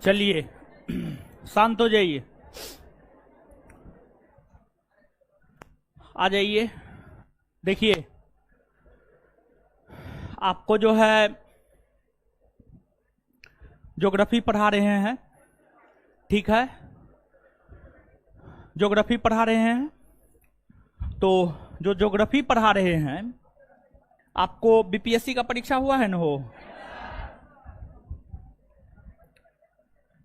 चलिए शांत हो जाइए, आ जाइए। देखिए आपको जो है ज्योग्राफी पढ़ा रहे हैं, ठीक है, ज्योग्राफी पढ़ा रहे हैं। तो जो ज्योग्राफी पढ़ा रहे हैं, आपको बीपीएससी का परीक्षा हुआ है ना? हो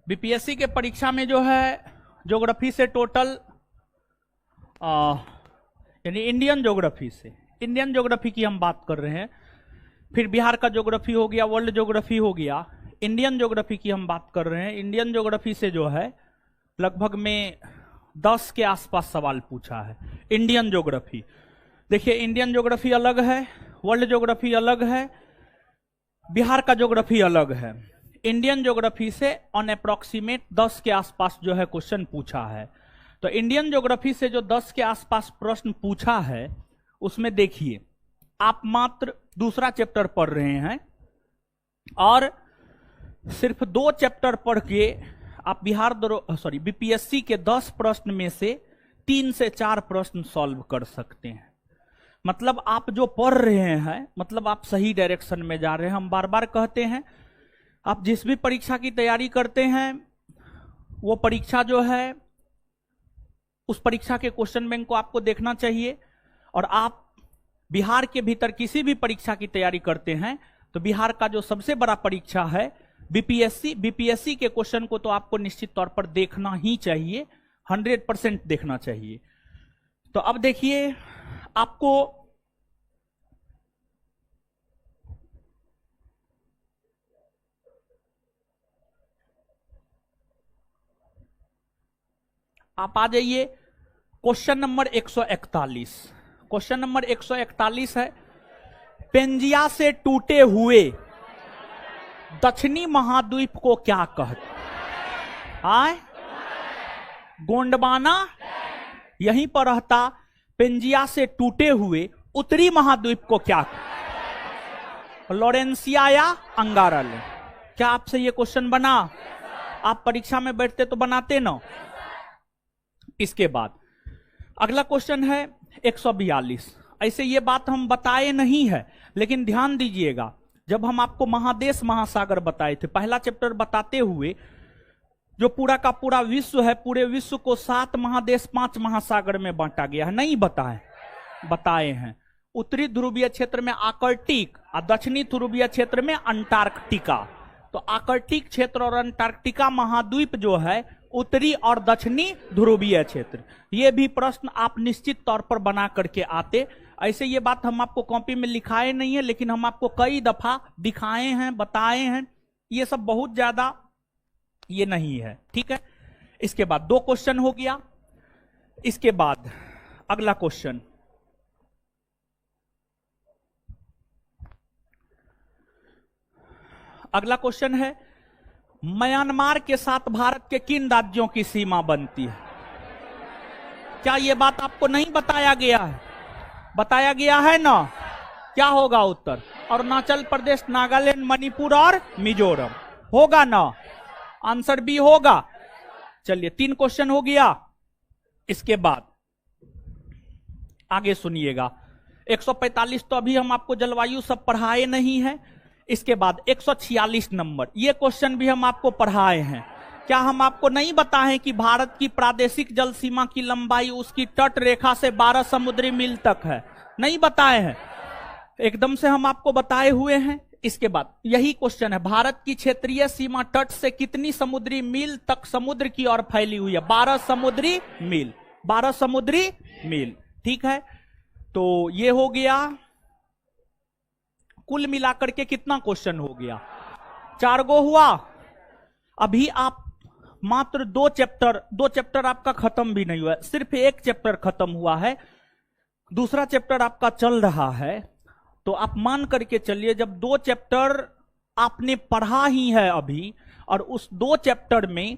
बीपीएससी के परीक्षा में जो है ज्योग्राफी से टोटल यानी इंडियन ज्योग्राफी की हम बात कर रहे हैं। फिर बिहार का ज्योग्राफी हो गया, वर्ल्ड ज्योग्राफी हो गया, इंडियन ज्योग्राफी की हम बात कर रहे हैं। इंडियन ज्योग्राफी से जो है लगभग में 10 के आसपास सवाल पूछा है। इंडियन ज्योग्राफी देखिए, इंडियन ज्योग्राफी अलग है, वर्ल्ड ज्योग्राफी अलग है, बिहार का ज्योग्राफी अलग है। इंडियन ज्योग्राफी से ऑन अप्रोक्सीमेट 10 के आसपास जो है क्वेश्चन पूछा है। तो इंडियन ज्योग्राफी से जो 10 के आसपास प्रश्न पूछा है, उसमें देखिए आप मात्र दूसरा चैप्टर पढ़ रहे हैं और सिर्फ 2 चैप्टर पढ़ के आप बीपीएससी के 10 प्रश्न में से 3 से 4 प्रश्न सॉल्व कर सकते हैं। मतलब आप जो पढ़ रहे हैं, मतलब आप सही डायरेक्शन में जा रहे हैं। हम बार बार कहते हैं, आप जिस भी परीक्षा की तैयारी करते हैं, वो परीक्षा जो है, उस परीक्षा के क्वेश्चन बैंक को आपको देखना चाहिए। और आप बिहार के भीतर किसी भी परीक्षा की तैयारी करते हैं, तो बिहार का जो सबसे बड़ा परीक्षा है बीपीएससी के क्वेश्चन को तो आपको निश्चित तौर पर देखना ही चाहिए, 100% देखना चाहिए। तो अब देखिए आपको आप आ जाइए क्वेश्चन नंबर 141। क्वेश्चन नंबर 141 है, पेंजिया से टूटे हुए दक्षिणी महाद्वीप को क्या कहते हैं? गोंडवाना यहीं पर रहता। पेंजिया से टूटे हुए उत्तरी महाद्वीप को क्या कहते? लॉरेंसिया या अंगारल? क्या आपसे ये क्वेश्चन बना? आप परीक्षा में बैठते तो बनाते ना। इसके बाद अगला क्वेश्चन है 142। ऐसे ये बात हम बताए नहीं है, लेकिन ध्यान दीजिएगा, जब हम आपको महादेश महासागर बताए थे, पहला चैप्टर बताते हुए जो पूरा का पूरा विश्व है, पूरे विश्व को 7 महादेश 5 महासागर में बांटा गया है, नहीं बताए हैं। उत्तरी ध्रुवीय क्षेत्र में आर्कटिक और दक्षिणी ध्रुवीय क्षेत्र में अंटार्कटिका। तो आर्कटिक क्षेत्र और अंटार्कटिका महाद्वीप जो है उत्तरी और दक्षिणी ध्रुवीय क्षेत्र। ये भी प्रश्न आप निश्चित तौर पर बना करके आते। ऐसे ये बात हम आपको कॉपी में लिखाए नहीं है, लेकिन हम आपको कई दफा दिखाए हैं, बताए हैं। ये सब बहुत ज्यादा ये नहीं है, ठीक है। इसके बाद 2 क्वेश्चन हो गया। इसके बाद अगला क्वेश्चन, है म्यांमार के साथ भारत के किन राज्यों की सीमा बनती है? क्या यह बात आपको नहीं बताया गया है? बताया गया है ना। क्या होगा उत्तर? अरुणाचल प्रदेश, नागालैंड, मणिपुर और मिजोरम होगा ना। आंसर बी होगा। चलिए 3 क्वेश्चन हो गया। इसके बाद आगे सुनिएगा, 145 तो अभी हम आपको जलवायु सब पढ़ाए नहीं है। इसके बाद 146 नंबर, ये क्वेश्चन भी हम आपको पढ़ाए हैं। क्या हम आपको नहीं बताएं कि भारत की प्रादेशिक जल सीमा की लंबाई उसकी तट रेखा से 12 समुद्री मील तक है? नहीं बताए हैं, एकदम से हम आपको बताए हुए हैं। इसके बाद यही क्वेश्चन है, भारत की क्षेत्रीय सीमा तट से कितनी समुद्री मील तक समुद्र की ओर फैली हुई है? 12 समुद्री मील। 12 समुद्री मील, ठीक है। तो ये हो गया। कुल मिलाकर के कितना क्वेश्चन हो गया? 4 गो हुआ। अभी आप मात्र 2 चैप्टर आपका खत्म भी नहीं हुआ, सिर्फ 1 चैप्टर खत्म हुआ है, दूसरा चैप्टर आपका चल रहा है। तो आप मान करके चलिए, जब 2 चैप्टर आपने पढ़ा ही है अभी, और उस 2 चैप्टर में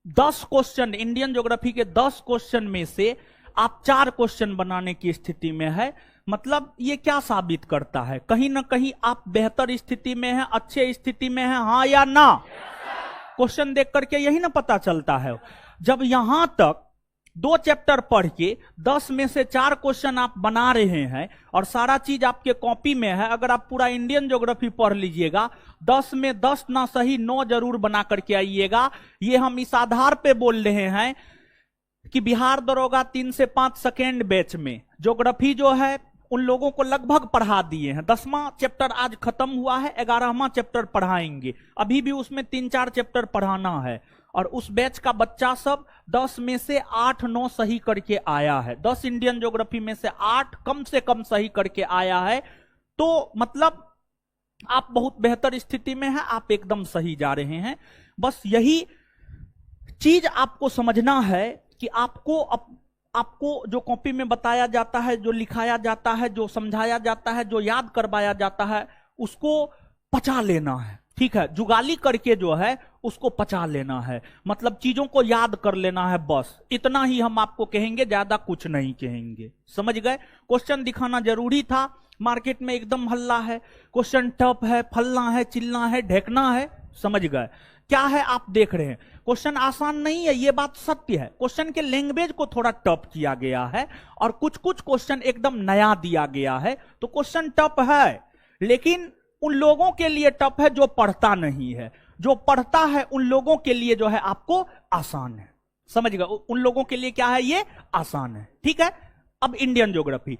10 क्वेश्चन, इंडियन ज्योग्राफी के 10 क्वेश्चन में से आप 4 क्वेश्चन बनाने की स्थिति में है, मतलब ये क्या साबित करता है? कहीं ना कहीं आप बेहतर स्थिति में हैं, अच्छे स्थिति में हैं, हाँ या ना? क्वेश्चन देख करके यही ना पता चलता है। जब यहां तक 2 चैप्टर पढ़ के 10 में से 4 क्वेश्चन आप बना रहे हैं और सारा चीज आपके कॉपी में है, अगर आप पूरा इंडियन ज्योग्राफी पढ़ लीजिएगा 10 में 10 ना सही 9 जरूर बना करके आइएगा। ये हम इस आधार पे बोल रहे हैं कि बिहार दरोगा 3 से 5 सेकेंड बैच में ज्योग्राफी जो है उन लोगों को लगभग पढ़ा दिए हैं। 10वां चैप्टर आज खत्म हुआ है, 11वां चैप्टर पढ़ाएंगे, अभी भी उसमें 3-4 चैप्टर पढ़ाना है। और उस बैच का बच्चा सब 10 में से 8-9 सही करके आया है। 10 इंडियन ज्योग्राफी में से 8 कम से कम सही करके आया है। तो मतलब आप बहुत बेहतर स्थिति में हैं, आप एकदम सही जा रहे हैं। बस यही चीज आपको समझना है कि आपको जो कॉपी में बताया जाता है, जो लिखाया जाता है, जो समझाया जाता है, जो याद करवाया जाता है, उसको पचा लेना है। ठीक है, जुगाली करके जो है उसको पचा लेना है, मतलब चीजों को याद कर लेना है। बस इतना ही हम आपको कहेंगे, ज्यादा कुछ नहीं कहेंगे। समझ गए? क्वेश्चन दिखाना जरूरी था, मार्केट में एकदम हल्ला है, क्वेश्चन टफ है, फलना है, चिलना है, ढेकना है। समझ गए? क्या है आप देख रहे हैं, क्वेश्चन आसान नहीं है, ये बात सत्य है। क्वेश्चन के लैंग्वेज को थोड़ा टफ किया गया है और कुछ कुछ क्वेश्चन एकदम नया दिया गया है। तो क्वेश्चन टफ है, लेकिन उन लोगों के लिए टफ है जो पढ़ता नहीं है। जो पढ़ता है उन लोगों के लिए जो है आपको आसान है। समझ गए? उन लोगों के लिए क्या है, ये आसान है। ठीक है, अब इंडियन ज्योग्राफी।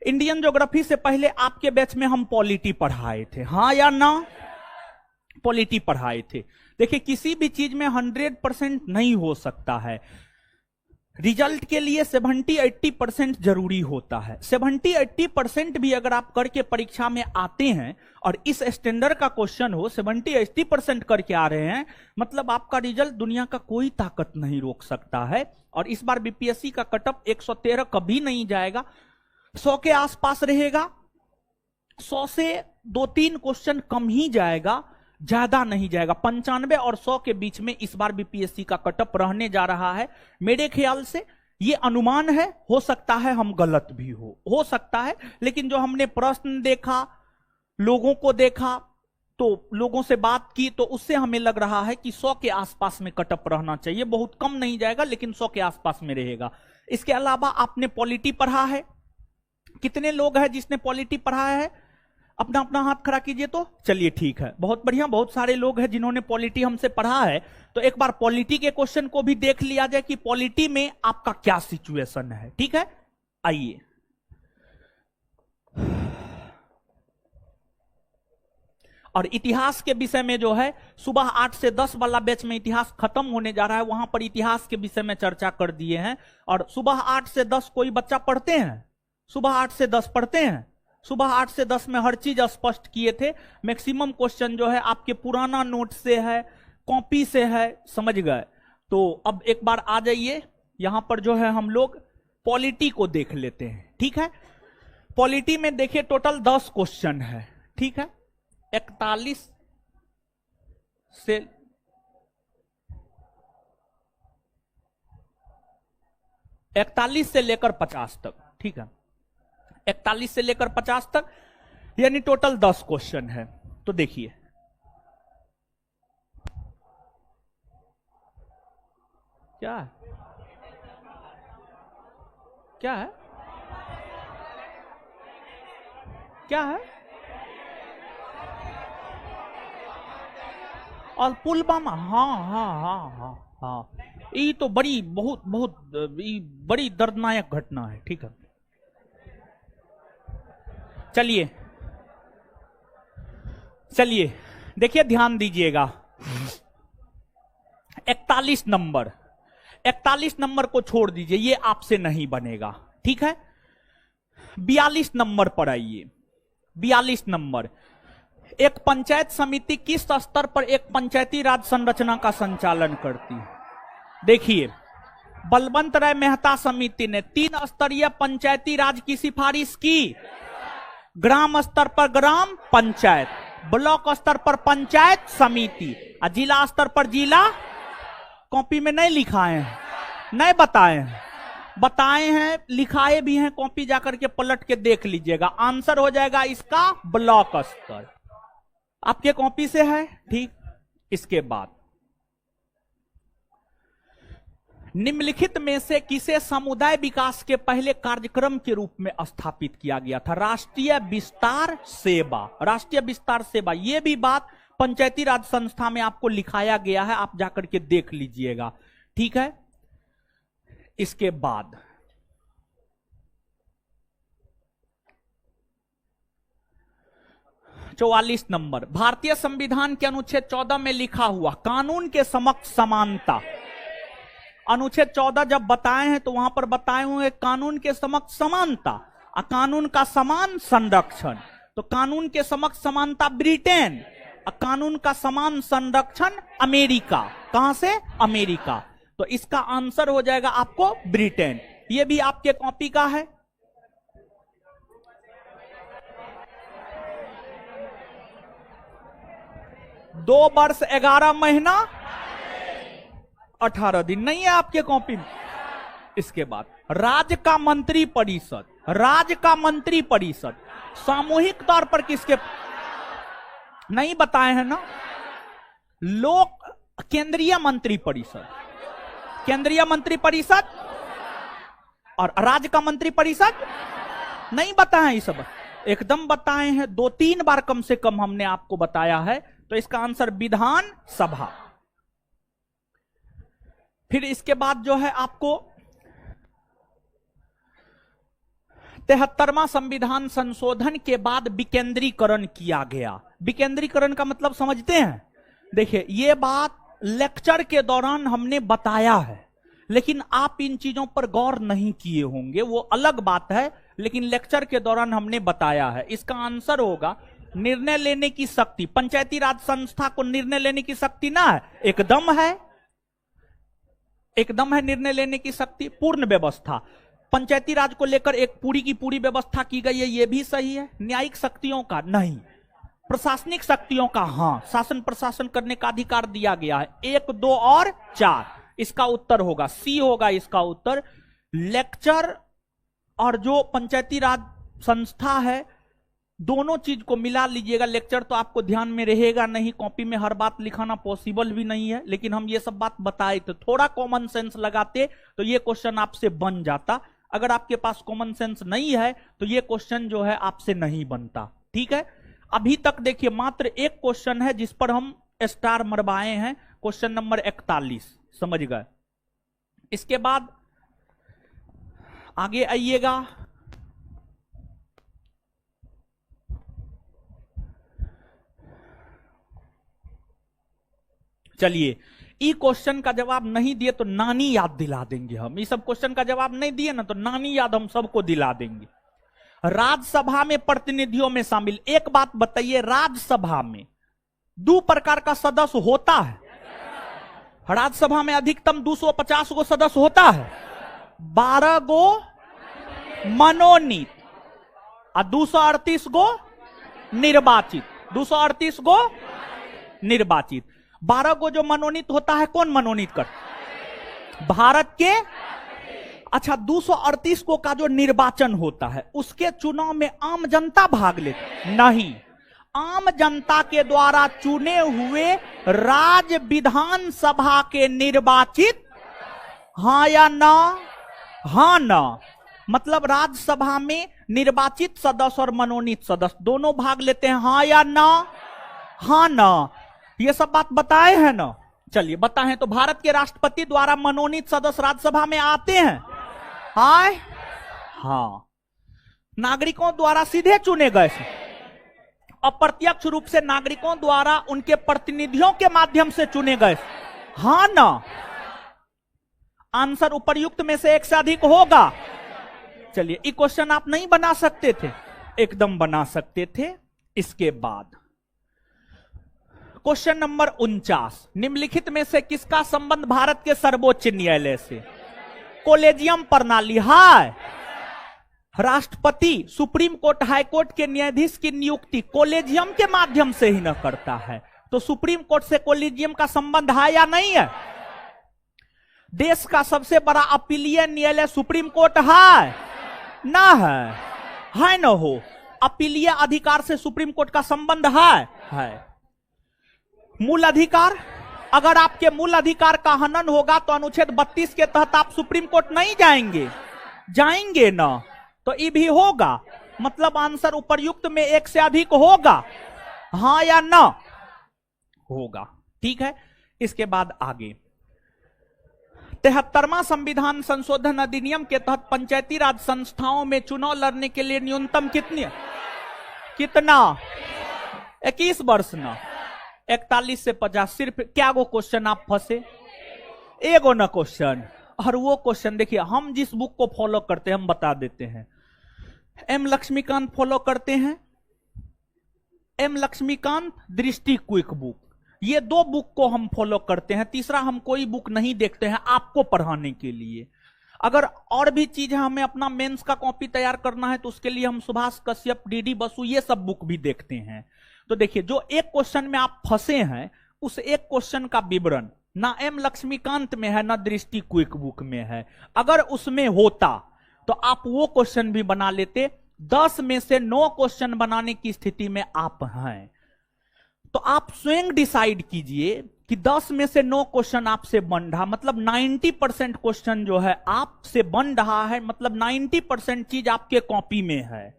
इंडियन ज्योग्राफी से पहले आपके बैच में हम पॉलिटी पढ़ाए थे, हाँ या ना? पॉलिटी पढ़ाए थे। देखिए, किसी भी चीज में 100% नहीं हो सकता है। रिजल्ट के लिए 70-80% जरूरी होता है। 70-80% भी अगर आप करके परीक्षा में आते हैं और इस स्टैंडर्ड का क्वेश्चन हो, 70-80% करके आ रहे हैं, मतलब आपका रिजल्ट दुनिया का कोई ताकत नहीं रोक सकता है। और इस बार बीपीएससी का कटअप 113 कभी नहीं जाएगा, 100 के आसपास रहेगा। 100 से 2-3 क्वेश्चन कम ही जाएगा, ज्यादा नहीं जाएगा। 95 और 100 के बीच में इस बार बीपीएससी का कटअप रहने जा रहा है मेरे ख्याल से। ये अनुमान है, हो सकता है हम गलत भी हो सकता है। लेकिन जो हमने प्रश्न देखा, लोगों को देखा, तो लोगों से बात की, तो उससे हमें लग रहा है कि 100 के आसपास में कटअप रहना चाहिए। बहुत कम नहीं जाएगा, लेकिन 100 के आसपास में रहेगा। इसके अलावा आपने पॉलिटी पढ़ा है। कितने लोग हैं जिसने पॉलिटी पढ़ा है? अपना अपना हाथ खड़ा कीजिए। तो चलिए ठीक है, बहुत बढ़िया, बहुत सारे लोग हैं जिन्होंने पॉलिटी हमसे पढ़ा है। तो एक बार पॉलिटी के क्वेश्चन को भी देख लिया जाए कि पॉलिटी में आपका क्या सिचुएशन है। ठीक है, आइए। और इतिहास के विषय में जो है सुबह 8 से 10 वाला बैच में इतिहास खत्म होने जा रहा है, वहां पर इतिहास के विषय में चर्चा कर दिए हैं। और सुबह 8 से 10 कोई बच्चा पढ़ते हैं? सुबह 8 से 10 पढ़ते हैं? सुबह 8 से 10 में हर चीज स्पष्ट किए थे। मैक्सिमम क्वेश्चन जो है आपके पुराना नोट से है, कॉपी से है। समझ गए? तो अब एक बार आ जाइए, यहां पर जो है हम लोग पॉलिटी को देख लेते हैं। ठीक है, पॉलिटी में देखिए टोटल 10 क्वेश्चन है। ठीक है, 41 से लेकर 50 तक। ठीक है, 41 से लेकर 50 तक, यानी टोटल 10 क्वेश्चन है। तो देखिए, क्या है, क्या है, क्या है? और पुलवामा, हाँ हाँ हाँ हाँ हाँ, ये तो बड़ी बहुत बहुत बड़ी दर्दनायक घटना है। ठीक है, चलिए चलिए देखिए, ध्यान दीजिएगा। 41 नंबर, 41 नंबर को छोड़ दीजिए, ये आपसे नहीं बनेगा। ठीक है, 42 नंबर पर आइए। 42 नंबर, एक पंचायत समिति किस स्तर पर एक पंचायती राज संरचना का संचालन करती है? देखिए, बलवंत राय मेहता समिति ने 3 स्तरीय पंचायती राज की सिफारिश की। ग्राम स्तर पर ग्राम पंचायत, ब्लॉक स्तर पर पंचायत समिति, और जिला स्तर पर जिला। कॉपी में नहीं लिखाए हैं, नहीं बताए हैं, बताए हैं, लिखाए भी हैं। कॉपी जाकर के पलट के देख लीजिएगा, आंसर हो जाएगा इसका ब्लॉक स्तर। आपके कॉपी से है? ठीक। इसके बाद निम्नलिखित में से किसे समुदाय विकास के पहले कार्यक्रम के रूप में स्थापित किया गया था? राष्ट्रीय विस्तार सेवा। राष्ट्रीय विस्तार सेवा, यह भी बात पंचायती राज संस्था में आपको लिखाया गया है, आप जाकर के देख लीजिएगा, ठीक है। इसके बाद 44 नंबर, भारतीय संविधान के अनुच्छेद 14 में लिखा हुआ कानून के समक्ष समानता। अनुच्छेद 14 जब बताए हैं तो वहां पर बताए हुए कानून के समक्ष समानता और कानून का समान संरक्षण। तो कानून के समक्ष समानता ब्रिटेन और कानून का समान संरक्षण अमेरिका। कहां से? अमेरिका। तो इसका आंसर हो जाएगा आपको ब्रिटेन। यह भी आपके कॉपी का है। दो वर्ष 11 महीना 18 दिन नहीं है आपके कॉपी में। इसके बाद राज्य का मंत्री परिषद। राज्य का मंत्री परिषद सामूहिक तौर पर किसके नहीं बताए हैं ना? लोक केंद्रीय मंत्री परिषद, केंद्रीय मंत्री परिषद और राज्य का मंत्री परिषद नहीं बताए हैं। ये सब एकदम बताए हैं, 2-3 बार कम से कम हमने आपको बताया है। तो इसका आंसर विधान सभा। फिर इसके बाद जो है आपको 73वां संविधान संशोधन के बाद विकेंद्रीकरण किया गया। विकेंद्रीकरण का मतलब समझते हैं? देखिए, यह बात लेक्चर के दौरान हमने बताया है, लेकिन आप इन चीजों पर गौर नहीं किए होंगे, वो अलग बात है, लेकिन लेक्चर के दौरान हमने बताया है। इसका आंसर होगा निर्णय लेने की शक्ति। पंचायती राज संस्था को निर्णय लेने की शक्ति ना है? एकदम है, एकदम है निर्णय लेने की शक्ति। पूर्ण व्यवस्था, पंचायती राज को लेकर एक पूरी की पूरी व्यवस्था की गई है, यह भी सही है। न्यायिक शक्तियों का नहीं, प्रशासनिक शक्तियों का हाँ, शासन प्रशासन करने का अधिकार दिया गया है। 1, 2 और 4 इसका उत्तर होगा, सी होगा इसका उत्तर। लेक्चर और जो पंचायती राज संस्था है, दोनों चीज को मिला लीजिएगा। लेक्चर तो आपको ध्यान में रहेगा नहीं, कॉपी में हर बात लिखाना पॉसिबल भी नहीं है, लेकिन हम ये सब बात बताए तो थोड़ा कॉमन सेंस लगाते तो ये क्वेश्चन आपसे बन जाता। अगर आपके पास कॉमन सेंस नहीं है तो ये क्वेश्चन जो है आपसे नहीं बनता, ठीक है। अभी तक देखिए मात्र एक क्वेश्चन है जिस पर हम स्टार मरवाए हैं, क्वेश्चन नंबर 41, समझ गए। इसके बाद आगे आइएगा। चलिए, ई क्वेश्चन का जवाब नहीं दिए तो नानी याद दिला देंगे हम। ये सब क्वेश्चन का जवाब नहीं दिए ना तो नानी याद हम सबको दिला देंगे। राज्यसभा में प्रतिनिधियों में शामिल, एक बात बताइए, राज्यसभा में 2 प्रकार का सदस्य होता है। राज्यसभा में अधिकतम 250 गो सदस्य होता है, 12 गो मनोनीत और 238 गो निर्वाचित। 238 गो निर्वाचित, 12 गो जो मनोनीत होता है, कौन मनोनीत कर? भारत के। अच्छा, 238 को का जो निर्वाचन होता है उसके चुनाव में आम जनता भाग लेती नहीं। आम जनता के द्वारा चुने हुए राज्य विधानसभा के निर्वाचित, हाँ या ना? हाँ ना, मतलब राज्यसभा में निर्वाचित सदस्य और मनोनीत सदस्य दोनों भाग लेते हैं, हाँ या ना? हाँ ना, ये सब बात बताए हैं ना। चलिए बताएं तो भारत के राष्ट्रपति द्वारा मनोनीत सदस्य राज्यसभा में आते हैं, हाय हाँ। नागरिकों द्वारा सीधे चुने गए, अप्रत्यक्ष रूप से नागरिकों द्वारा उनके प्रतिनिधियों के माध्यम से चुने गए, हाँ ना। आंसर उपर्युक्त में से एक से अधिक होगा। चलिए, ये क्वेश्चन आप नहीं बना सकते थे? एकदम बना सकते थे। इसके बाद क्वेश्चन नंबर 49, निम्नलिखित में से किसका संबंध भारत के सर्वोच्च न्यायालय से? कोलेजियम प्रणाली, हाय। राष्ट्रपति सुप्रीम कोर्ट, हाई कोर्ट के न्यायाधीश की नियुक्ति कोलेजियम के माध्यम से ही न करता है, तो सुप्रीम कोर्ट से कोलेजियम का संबंध है या नहीं है? देश का सबसे बड़ा अपीलीय न्यायालय सुप्रीम कोर्ट है ना? है न हो? अपीलीय अधिकार से सुप्रीम कोर्ट का संबंध है। मूल अधिकार अगर आपके मूल अधिकार का हनन होगा तो अनुच्छेद 32 के तहत आप सुप्रीम कोर्ट नहीं जाएंगे, जाएंगे ना, तो ये भी होगा। मतलब आंसर उपर्युक्त में एक से अधिक होगा, हां या ना? होगा। ठीक है, इसके बाद आगे 73वां संविधान संशोधन अधिनियम के तहत पंचायती राज संस्थाओं में चुनाव लड़ने के लिए न्यूनतम कितना 21 वर्ष ना, 41 से 50। सिर्फ क्या गो क्वेश्चन आप फंसे? एगो ना क्वेश्चन। और वो क्वेश्चन देखिए, हम जिस बुक को फॉलो करते हैं हम बता देते हैं। एम लक्ष्मीकांत फॉलो करते हैं, एम लक्ष्मीकांत दृष्टि क्विक बुक, ये 2 बुक को हम फॉलो करते हैं। तीसरा हम कोई बुक नहीं देखते हैं आपको पढ़ाने के लिए। अगर और भी चीज है, हमें अपना मेंस का कॉपी तैयार करना है तो उसके लिए हम सुभाष कश्यप, डीडी बसु, ये सब बुक भी देखते हैं। तो देखिए, जो एक क्वेश्चन में आप फंसे हैं उस एक क्वेश्चन का विवरण ना एम लक्ष्मीकांत में है ना दृष्टि क्विक बुक में है। अगर उसमें होता तो आप वो क्वेश्चन भी बना लेते। 10 में से 9 क्वेश्चन बनाने की स्थिति में आप हैं, तो आप स्वयं डिसाइड कीजिए कि 10 में से 9 क्वेश्चन आपसे बन रहा, मतलब 90% क्वेश्चन जो है आपसे बन रहा है, मतलब 90% चीज आपके कॉपी में है।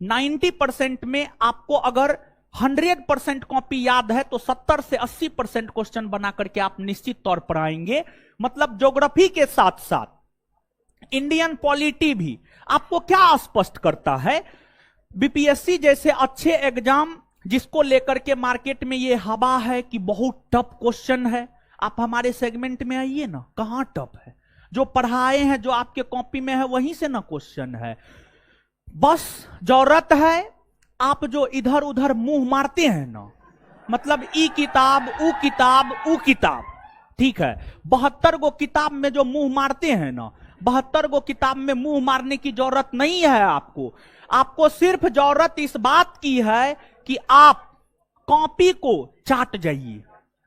90% में आपको अगर 100% कॉपी याद है तो 70 से 80% क्वेश्चन बना करके आप निश्चित तौर पर आएंगे। मतलब ज्योग्राफी के साथ साथ इंडियन पॉलिटी भी आपको क्या स्पष्ट करता है? बीपीएससी जैसे अच्छे एग्जाम जिसको लेकर के मार्केट में ये हवा है कि बहुत टफ क्वेश्चन है, आप हमारे सेगमेंट में आइए ना, कहां टफ है? जो पढ़ाए हैं, जो आपके कॉपी में है, वहीं से ना क्वेश्चन है। बस जरूरत है आप जो इधर उधर मुंह मारते हैं ना, मतलब ई किताब ऊ किताब ऊ किताब, ठीक है, 72 गो किताब में जो मुंह मारते हैं ना, 72 गो किताब में मुंह मारने की जरूरत नहीं है आपको। आपको सिर्फ जरूरत इस बात की है कि आप कॉपी को चाट जाइए।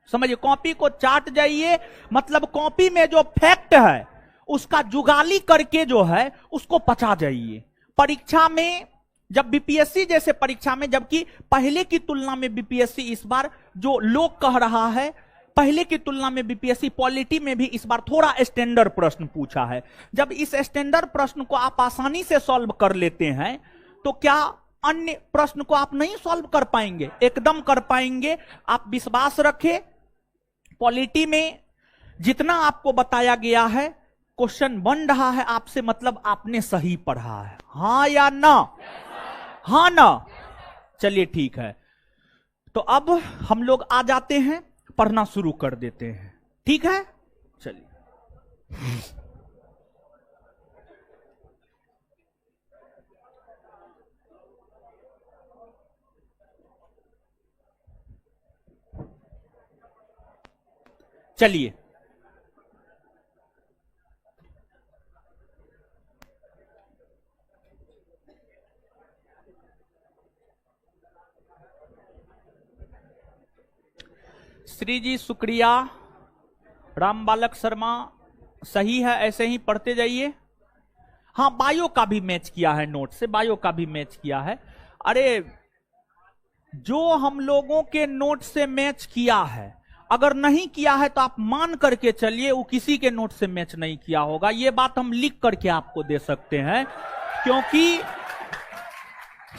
समझिए, कॉपी को चाट जाइए, मतलब कॉपी में जो फैक्ट है उसका जुगाली करके जो है उसको पचा जाइए। परीक्षा में जब बीपीएससी जैसे परीक्षा में, जबकि पहले की तुलना में बीपीएससी इस बार जो लोग कह रहा है, पहले की तुलना में बीपीएससी पॉलिटी में भी इस बार थोड़ा स्टैंडर्ड प्रश्न पूछा है। जब इस स्टैंडर्ड प्रश्न को आप आसानी से सॉल्व कर लेते हैं तो क्या अन्य प्रश्न को आप नहीं सॉल्व कर पाएंगे? एकदम कर पाएंगे। आप विश्वास रखें, पॉलिटी में जितना आपको बताया गया है क्वेश्चन बन रहा है आपसे, मतलब आपने सही पढ़ा है, हां या ना? हां ना? चलिए ठीक है, तो अब हम लोग आ जाते हैं, पढ़ना शुरू कर देते हैं। ठीक है, चलिए। चलिए, श्री जी शुक्रिया, राम बालक शर्मा सही है, ऐसे ही पढ़ते जाइए। हाँ, बायो का भी मैच किया है, नोट से बायो का भी मैच किया है। अरे जो हम लोगों के नोट से मैच किया है, अगर नहीं किया है तो आप मान करके चलिए वो किसी के नोट से मैच नहीं किया होगा। ये बात हम लिख करके आपको दे सकते हैं, क्योंकि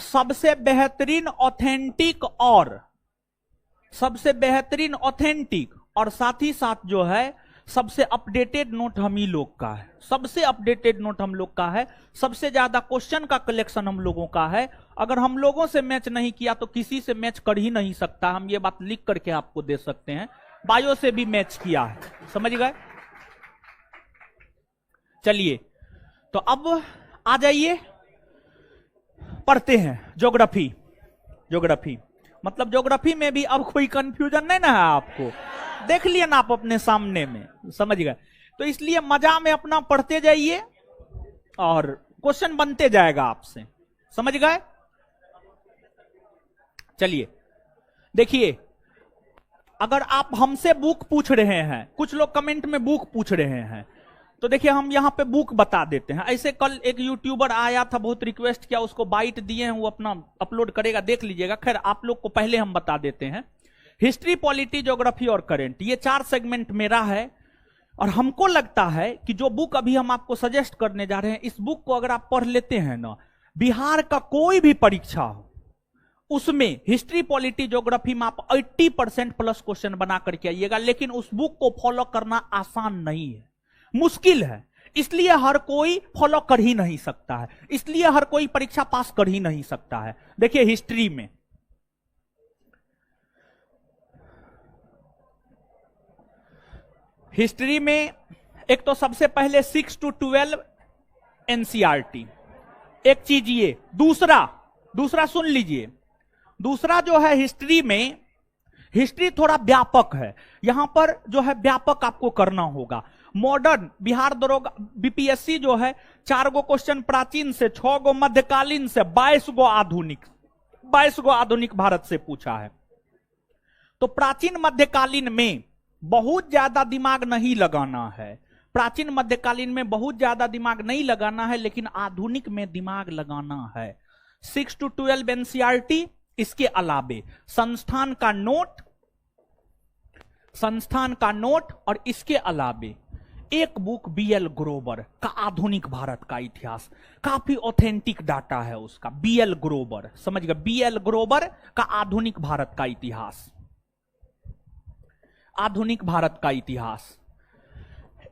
सबसे बेहतरीन ऑथेंटिक और साथ ही साथ जो है सबसे अपडेटेड नोट हम ही लोग का है। सबसे अपडेटेड नोट हम लोग का है, सबसे ज्यादा क्वेश्चन का कलेक्शन हम लोगों का है। अगर हम लोगों से मैच नहीं किया तो किसी से मैच कर ही नहीं सकता। हम ये बात लिख करके आपको दे सकते हैं। बायो से भी मैच किया है, समझ गए? चलिए, तो अब आ जाइए, पढ़ते हैं ज्योग्राफी। मतलब ज्योग्राफी में भी अब कोई कंफ्यूजन नहीं ना है आपको, देख लिया ना आप अपने सामने में, समझ गए? तो इसलिए मजा में अपना पढ़ते जाइए और क्वेश्चन बनते जाएगा आपसे, समझ गए? चलिए देखिए, अगर आप हमसे बुक पूछ रहे हैं, कुछ लोग कमेंट में बुक पूछ रहे हैं, तो देखिए हम यहां पे बुक बता देते हैं। ऐसे कल एक यूट्यूबर आया था, बहुत रिक्वेस्ट किया, उसको बाइट दिए हैं, वो अपना अपलोड करेगा, देख लीजिएगा। खैर आप लोग को पहले हम बता देते हैं। हिस्ट्री, पॉलिटी, ज्योग्राफी और करंट, ये 4 सेगमेंट मेरा है। और हमको लगता है कि जो बुक अभी हम आपको सजेस्ट करने जा रहे हैं, इस बुक को अगर आप पढ़ लेते हैं ना, बिहार का कोई भी परीक्षा हो उसमें हिस्ट्री, पॉलिटी, ज्योग्राफी में आप 80% प्लस क्वेश्चन बना करके आइएगा। लेकिन उस बुक को फॉलो करना आसान नहीं है, मुश्किल है। इसलिए हर कोई फॉलो कर ही नहीं सकता है, इसलिए हर कोई परीक्षा पास कर ही नहीं सकता है। देखिए हिस्ट्री में एक तो सबसे पहले 6 to 12 एनसीईआरटी, एक चीज ये। दूसरा सुन लीजिए, दूसरा जो है हिस्ट्री में, हिस्ट्री थोड़ा व्यापक है, यहां पर जो है व्यापक आपको करना होगा। मॉडर्न बिहार दरोगा बीपीएससी जो है 4 गो क्वेश्चन प्राचीन से, 6 गो मध्यकालीन से, 22 गो आधुनिक भारत से पूछा है। तो प्राचीन मध्यकालीन में बहुत ज्यादा दिमाग नहीं लगाना है, प्राचीन मध्यकालीन में बहुत ज्यादा दिमाग नहीं लगाना है, लेकिन आधुनिक में दिमाग लगाना है। 6 to 12 एनसीईआरटी, इसके अलावे संस्थान का नोट और इसके अलावे एक बुक बीएल ग्रोवर का आधुनिक भारत का इतिहास, काफी ऑथेंटिक डाटा है उसका। बीएल ग्रोवर, समझ गए, बीएल ग्रोवर का आधुनिक भारत का इतिहास, आधुनिक भारत का इतिहास।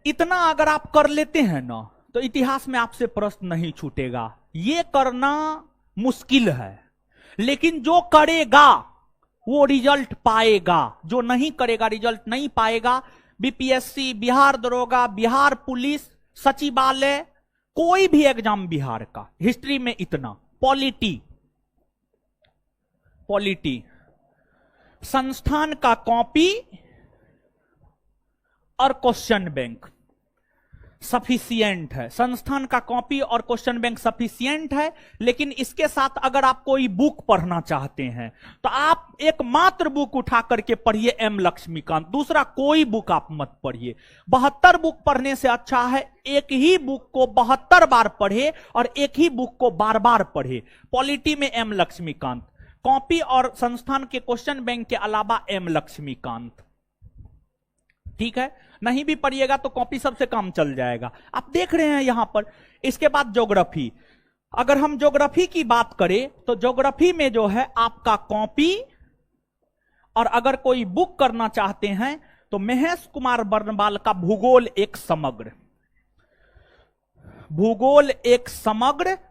इतना अगर आप कर लेते हैं ना, तो इतिहास में आपसे प्रश्न नहीं छूटेगा। ये करना मुश्किल है, लेकिन जो करेगा वो रिजल्ट पाएगा, जो नहीं करेगा रिजल्ट नहीं पाएगा। बीपीएससी, बिहार दरोगा, बिहार पुलिस, सचिवालय, कोई भी एग्जाम बिहार का, हिस्ट्री में इतना। पॉलिटी संस्थान का कॉपी और क्वेश्चन बैंक सफिशिएंट है, संस्थान का कॉपी और क्वेश्चन बैंक सफिशिएंट है। लेकिन इसके साथ अगर आप कोई बुक पढ़ना चाहते हैं तो आप एकमात्र बुक उठा करके पढ़िए, एम लक्ष्मीकांत। दूसरा कोई बुक आप मत पढ़िए। 72 बुक पढ़ने से अच्छा है एक ही बुक को 72 बार पढ़े और एक ही बुक को बार बार पढ़े। पॉलिटी में एम लक्ष्मीकांत, कॉपी और संस्थान के क्वेश्चन बैंक के अलावा एम लक्ष्मीकांत, ठीक है। नहीं भी पढ़िएगा तो कॉपी सबसे काम चल जाएगा, आप देख रहे हैं यहां पर। इसके बाद ज्योग्राफी, अगर हम ज्योग्राफी की बात करें तो ज्योग्राफी में जो है आपका कॉपी, और अगर कोई बुक करना चाहते हैं तो महेश कुमार बर्नवाल का भूगोल एक समग्र,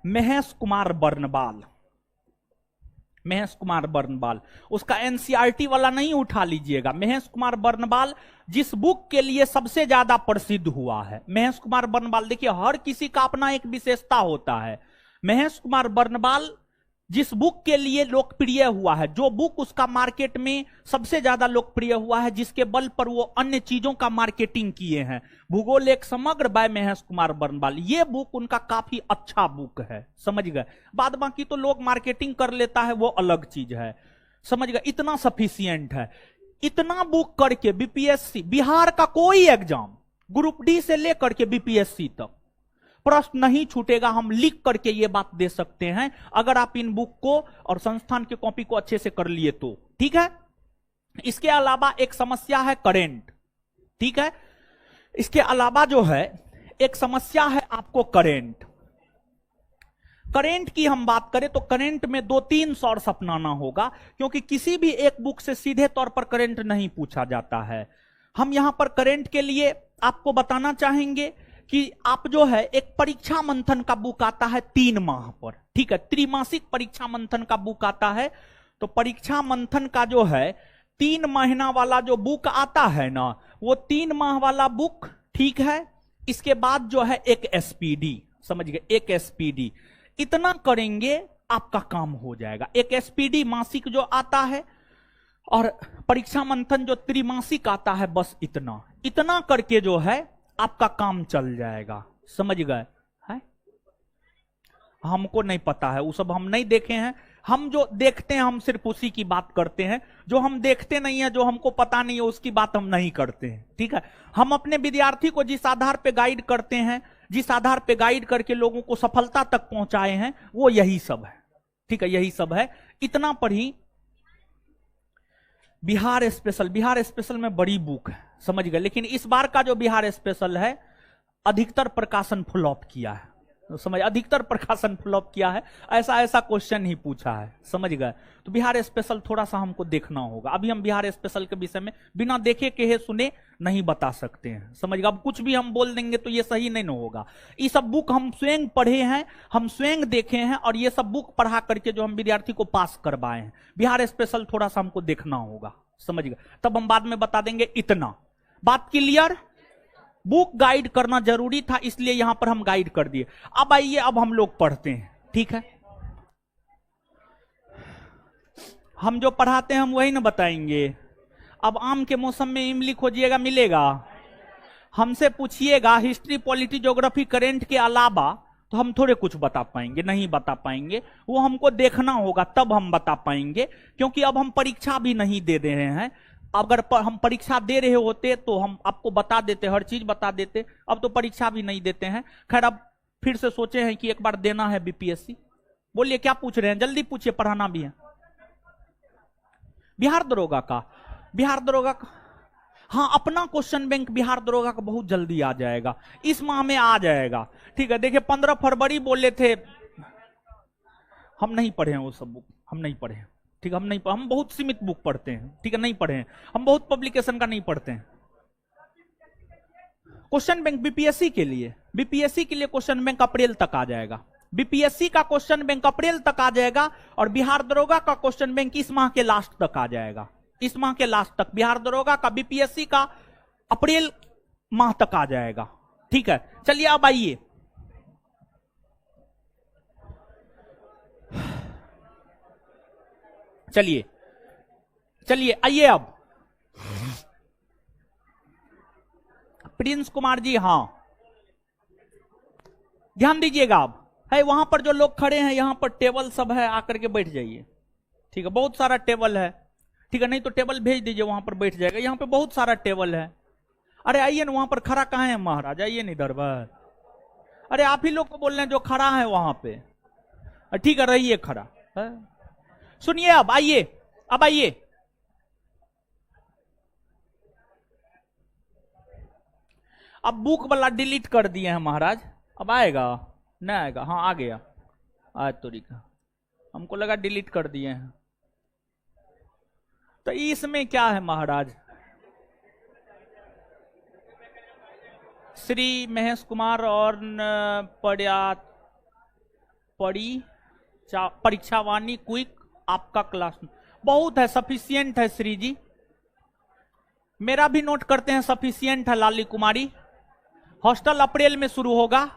महेश कुमार बर्नवाल, उसका एनसीईआरटी वाला नहीं उठा लीजिएगा। महेश कुमार बर्नवाल जिस बुक के लिए सबसे ज्यादा प्रसिद्ध हुआ है, महेश कुमार बर्नवाल, देखिए हर किसी का अपना एक विशेषता होता है। महेश कुमार बर्नवाल जिस बुक के लिए लोकप्रिय हुआ है, जो बुक उसका मार्केट में सबसे ज्यादा लोकप्रिय हुआ है, जिसके बल पर वो अन्य चीजों का मार्केटिंग किए हैं, भूगोल एक समग्र बाय महेश कुमार बर्नवाल। ये बुक उनका काफी अच्छा बुक है, समझ गए। बाद बाकी तो लोग मार्केटिंग कर लेता है, वो अलग चीज है, समझ गए। इतना सफिशिएंट है। इतना बुक करके बीपीएससी, बिहार का कोई एग्जाम, ग्रुप डी से लेकर के बीपीएससी तक प्रश्न नहीं छूटेगा। हम लिख करके ये बात दे सकते हैं, अगर आप इन बुक को और संस्थान के कॉपी को अच्छे से कर लिए तो, ठीक है। इसके अलावा एक समस्या है करेंट, ठीक है। इसके अलावा जो है एक समस्या है आपको करेंट की हम बात करें तो करेंट में 2-3 सोर्स अपनाना होगा, क्योंकि किसी भी एक बुक से सीधे तौर पर करेंट नहीं पूछा जाता है। हम यहां पर करेंट के लिए आपको बताना चाहेंगे कि आप जो है एक परीक्षा मंथन का बुक आता है 3 माह पर, ठीक है। त्रैमासिक परीक्षा मंथन का बुक आता है, तो परीक्षा मंथन का जो है 3 महीना वाला जो बुक आता है ना, वो 3 माह वाला बुक, ठीक है। इसके बाद जो है एक एसपीडी, समझ गए, एक एसपीडी, इतना करेंगे आपका काम हो जाएगा। एक एसपीडी मासिक जो आता है और परीक्षा मंथन जो त्रैमासिक आता है, बस इतना करके जो है आपका काम चल जाएगा, समझ गए। है हमको नहीं पता है, वो सब हम नहीं देखे हैं। हम जो देखते हैं हम सिर्फ उसी की बात करते हैं, जो हम देखते नहीं है, जो हमको पता नहीं है, उसकी बात हम नहीं करते हैं, ठीक है। हम अपने विद्यार्थी को जिस आधार पे गाइड करते हैं, जिस आधार पे गाइड करके लोगों को सफलता तक पहुंचाए हैं, वो यही सब है, ठीक है, यही सब है। इतना पर ही बिहार स्पेशल, बिहार स्पेशल में बड़ी बुक है, समझ गए, लेकिन इस बार का जो बिहार स्पेशल है अधिकतर प्रकाशन फ्लॉप किया है, समझ, अधिकतर प्रकाशन फ्लॉप किया है, ऐसा ऐसा क्वेश्चन ही पूछा है, समझ गए। तो बिहार स्पेशल थोड़ा सा हमको देखना होगा, अभी हम बिहार स्पेशल के विषय में बिना देखे कहे सुने नहीं बता सकते हैं, समझ गए। अब कुछ भी हम बोल देंगे तो ये सही नहीं होगा। ये सब बुक हम स्वयं पढ़े हैं, हम स्वयं देखे हैं, और ये सब बुक पढ़ा करके जो हम विद्यार्थी को पास करवाए हैं। बिहार स्पेशल थोड़ा सा हमको देखना होगा, समझ गए, तब हम बाद में बता देंगे। इतना बात क्लियर। बुक गाइड करना जरूरी था, इसलिए यहां पर हम गाइड कर दिए। अब आइए, अब हम लोग पढ़ते हैं, ठीक है। हम जो पढ़ाते हैं हम वही ना बताएंगे। अब आम के मौसम में इमली खोजिएगा, मिलेगा? हमसे पूछिएगा हिस्ट्री, पॉलिटी, ज्योग्राफी, करेंट के अलावा, तो हम थोड़े कुछ बता पाएंगे, नहीं बता पाएंगे। वो हमको देखना होगा, तब हम बता पाएंगे, क्योंकि अब हम परीक्षा भी नहीं दे रहे हैं। अगर हम परीक्षा दे रहे होते तो हम आपको बता देते, हर चीज बता देते। अब तो परीक्षा भी नहीं देते हैं। खैर, अब फिर से सोचे हैं कि एक बार देना है बीपीएससी। बोलिए क्या पूछ रहे हैं, जल्दी पूछिए, पढ़ाना भी है। बिहार दरोगा का, बिहार दरोगा का, हाँ, अपना क्वेश्चन बैंक बिहार दरोगा का बहुत जल्दी आ जाएगा, इस माह में आ जाएगा, ठीक है। देखिए 15 फरवरी बोले थे, हम नहीं पढ़े हैं वो सब बुक, हम नहीं पढ़े हैं, ठीक है। हम बहुत सीमित बुक पढ़ते हैं, ठीक है, नहीं पढ़े हैं हम, बहुत पब्लिकेशन का नहीं पढ़ते हैं। क्वेश्चन बैंक बीपीएससी के लिए, बीपीएससी के लिए क्वेश्चन बैंक अप्रैल तक आ जाएगा। बीपीएससी का क्वेश्चन बैंक अप्रैल तक आ जाएगा, और बिहार दरोगा का क्वेश्चन बैंक इस माह के लास्ट तक आ जाएगा, इस माह के लास्ट तक। बिहार दरोगा का, बीपीएससी का अप्रैल माह तक आ जाएगा, ठीक है। चलिए अब आइए, चलिए चलिए आइए। अब प्रिंस कुमार जी, हाँ ध्यान दीजिएगा। अब है वहां पर जो लोग खड़े हैं, यहां पर टेबल सब है, आकर के बैठ जाइए, ठीक है। बहुत सारा टेबल है, ठीक है, नहीं तो टेबल भेज दीजिए, वहां पर बैठ जाएगा। यहां पे बहुत सारा टेबल है। अरे आइए ना, वहां पर खड़ा कहाँ है महाराज, आइए नहीं इधर पर। अरे आप ही लोग को बोल रहे हैं जो खड़ा है वहां पे, ठीक है, रहिए खड़ा है। सुनिए, अब आइए, अब आइए। अब बुक वाला डिलीट कर दिए हैं महाराज, अब आएगा नहीं आएगा? हाँ आ गया, आज तो रिका, हमको लगा डिलीट कर दिए हैं। तो इसमें क्या है महाराज? श्री महेश कुमार और परीक्षावाणी क्विक, आपका क्लास बहुत है, सफिशियंट है श्री जी। मेरा भी नोट करते हैं, सफिशियंट है लाली कुमारी। हॉस्टल अप्रैल में शुरू होगा,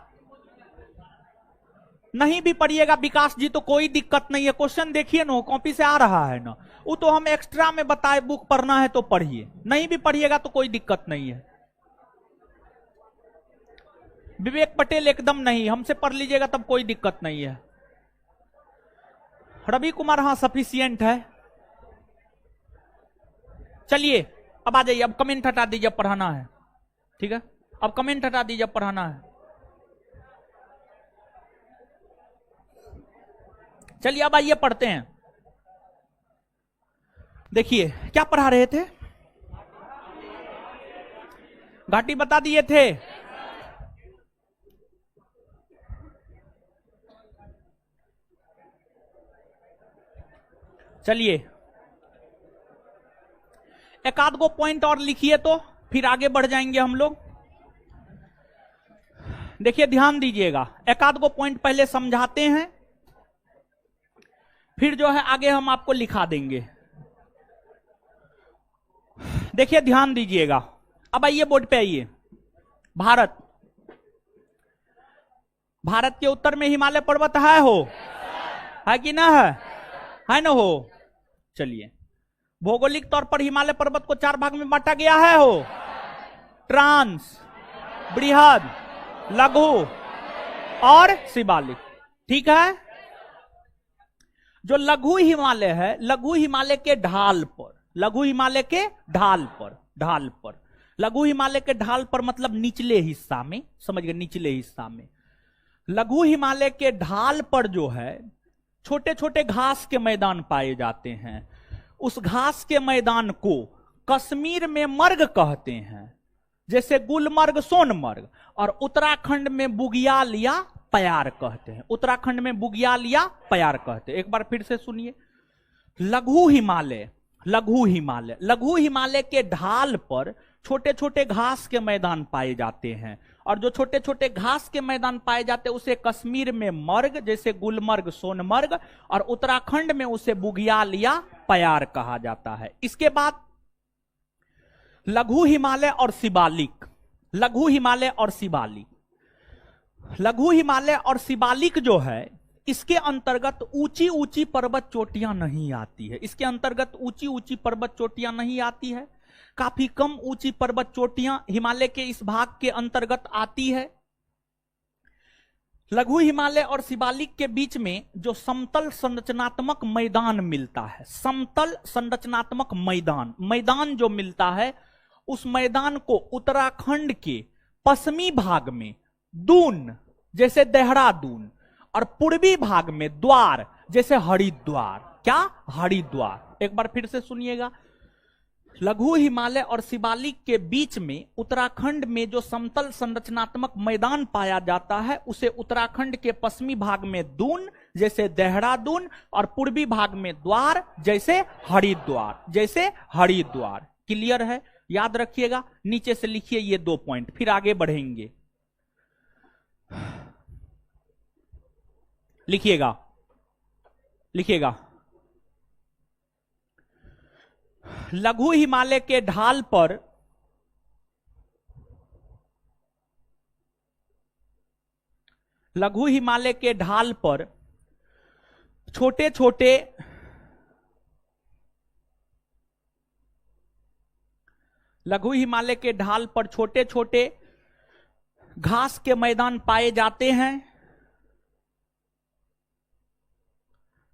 नहीं भी पढ़िएगा विकास जी तो कोई दिक्कत नहीं है। क्वेश्चन देखिए ना, कॉपी से आ रहा है ना, वो तो हम एक्स्ट्रा में बताए, बुक पढ़ना है तो पढ़िए, नहीं भी पढ़िएगा तो कोई दिक्कत नहीं है। विवेक पटेल एकदम नहीं, हमसे पढ़ लीजिएगा तब कोई दिक्कत नहीं है। रवि कुमार, हाँ सफिशियंट है। चलिए अब आ जाइए, अब कमेंट हटा दीजिए, अब पढ़ाना है, ठीक है। अब कमेंट हटा दीजिए, अब पढ़ाना है। चलिए अब आइए पढ़ते हैं। देखिए क्या पढ़ा रहे थे, घाटी बता दिए थे। चलिए एक आध गो पॉइंट और लिखिए, तो फिर आगे बढ़ जाएंगे हम लोग। देखिए ध्यान दीजिएगा, एक आध गो पॉइंट पहले समझाते हैं, फिर जो है आगे हम आपको लिखा देंगे। देखिए ध्यान दीजिएगा, अब आइए बोर्ड पे आइए। भारत, भारत के उत्तर में हिमालय पर्वत है कि ना है ना हो। चलिए, भौगोलिक तौर पर हिमालय पर्वत को 4 भाग में बांटा गया है हो, ट्रांस, बृहद, लघु और शिवालिक, ठीक है। जो लघु हिमालय है, लघु हिमालय के ढाल पर, लघु हिमालय के ढाल पर, लघु हिमालय के ढाल पर मतलब निचले हिस्सा में, समझ गए, निचले हिस्सा में। लघु हिमालय के ढाल पर जो है छोटे छोटे घास के मैदान पाए जाते हैं। उस घास के मैदान को कश्मीर में मर्ग कहते हैं, जैसे गुलमर्ग सोनमर्ग, और उत्तराखंड में बुगियाल या प्यार कहते हैं। उत्तराखंड में बुगियाल या प्यार कहते हैं। एक बार फिर से सुनिए। लघु हिमालय, लघु हिमालय, लघु हिमालय के ढाल पर छोटे छोटे घास के मैदान पाए जाते हैं, और जो छोटे छोटे घास के मैदान पाए जाते हैं उसे कश्मीर में मर्ग, जैसे गुलमर्ग सोनमर्ग, और उत्तराखंड में उसे बुगियाल या प्यार कहा जाता है। इसके बाद लघु हिमालय और शिवालिक, लघु हिमालय और शिवालिक। लघु हिमालय और शिवालिक जो है, इसके अंतर्गत ऊंची ऊंची पर्वत चोटियां नहीं आती है। इसके अंतर्गत ऊंची ऊंची पर्वत चोटियां नहीं आती है। काफी कम ऊंची पर्वत चोटियां हिमालय के इस भाग के अंतर्गत आती है। लघु हिमालय और शिवालिक के बीच में जो समतल संरचनात्मक मैदान मिलता है, समतल संरचनात्मक मैदान, मैदान जो मिलता है, उस मैदान को उत्तराखंड के पश्चिमी भाग में दून, जैसे देहरादून, और पूर्वी भाग में द्वार, जैसे हरिद्वार। क्या? हरिद्वार। एक बार फिर से सुनिएगा। लघु हिमालय और शिवालिक के बीच में उत्तराखंड में जो समतल संरचनात्मक मैदान पाया जाता है, उसे उत्तराखंड के पश्चिमी भाग में दून, जैसे देहरादून, और पूर्वी भाग में द्वार, जैसे हरिद्वार, जैसे हरिद्वार। क्लियर है? याद रखिएगा। नीचे से लिखिए ये 2 पॉइंट, फिर आगे बढ़ेंगे। लिखिएगा, लिखिएगा। लघु हिमालय के ढाल पर लघु हिमालय के ढाल पर छोटे छोटे लघु हिमालय के ढाल पर छोटे छोटे घास के मैदान पाए जाते हैं।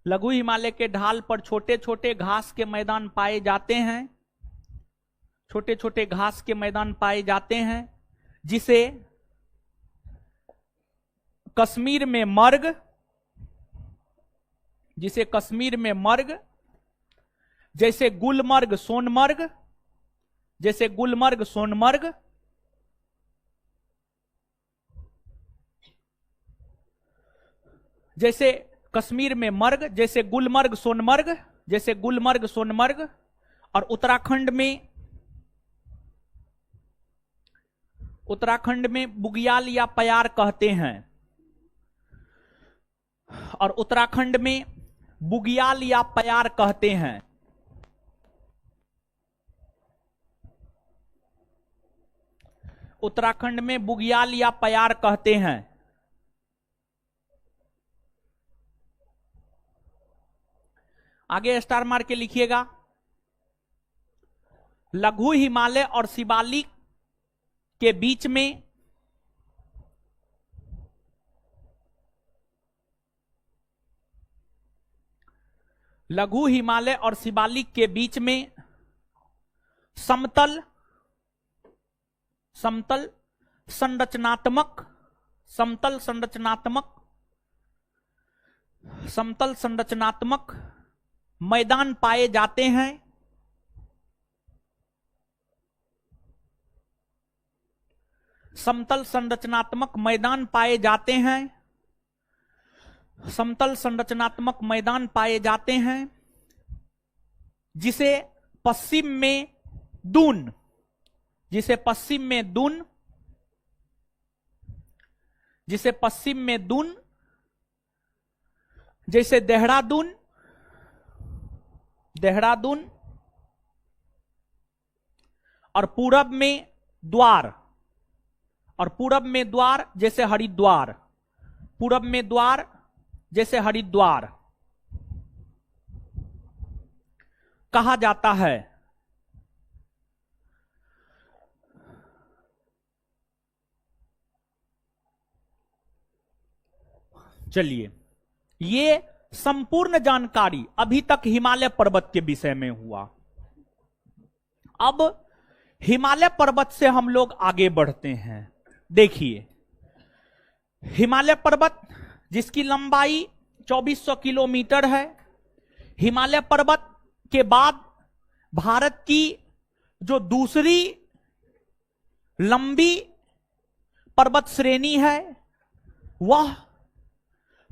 लघु हिमालय के ढाल पर छोटे छोटे घास के मैदान पाए जाते हैं, छोटे छोटे घास के मैदान पाए जाते हैं, जिसे कश्मीर में मर्ग, जिसे कश्मीर में मर्ग, जैसे गुलमर्ग सोनमर्ग, जैसे गुलमर्ग सोनमर्ग, जैसे कश्मीर में मर्ग, जैसे गुलमर्ग सोनमर्ग, जैसे गुलमर्ग सोनमर्ग, और उत्तराखंड में बुगियाल या प्यार कहते हैं, और उत्तराखंड में बुगियाल या प्यार कहते हैं। उत्तराखंड में बुगियाल या प्यार कहते हैं। आगे स्टार मार के लिखिएगा। लघु हिमालय और शिवालिक के बीच में लघु हिमालय और शिवालिक के बीच में समतल समतल संरचनात्मक समतल संरचनात्मक समतल संरचनात्मक मैदान पाए जाते हैं। समतल संरचनात्मक मैदान पाए जाते हैं। समतल संरचनात्मक मैदान पाए जाते हैं, जिसे पश्चिम में दून, जिसे पश्चिम में दून, जिसे पश्चिम में दून, जैसे देहरादून, देहरादून, और पूरब में द्वार, और पूरब में द्वार, जैसे हरिद्वार, पूरब में द्वार, जैसे हरिद्वार कहा जाता है। चलिए, ये संपूर्ण जानकारी अभी तक हिमालय पर्वत के विषय में हुआ। अब हिमालय पर्वत से हम लोग आगे बढ़ते हैं। देखिए, हिमालय पर्वत जिसकी लंबाई 2400 किलोमीटर है, हिमालय पर्वत के बाद भारत की जो दूसरी लंबी पर्वत श्रेणी है वह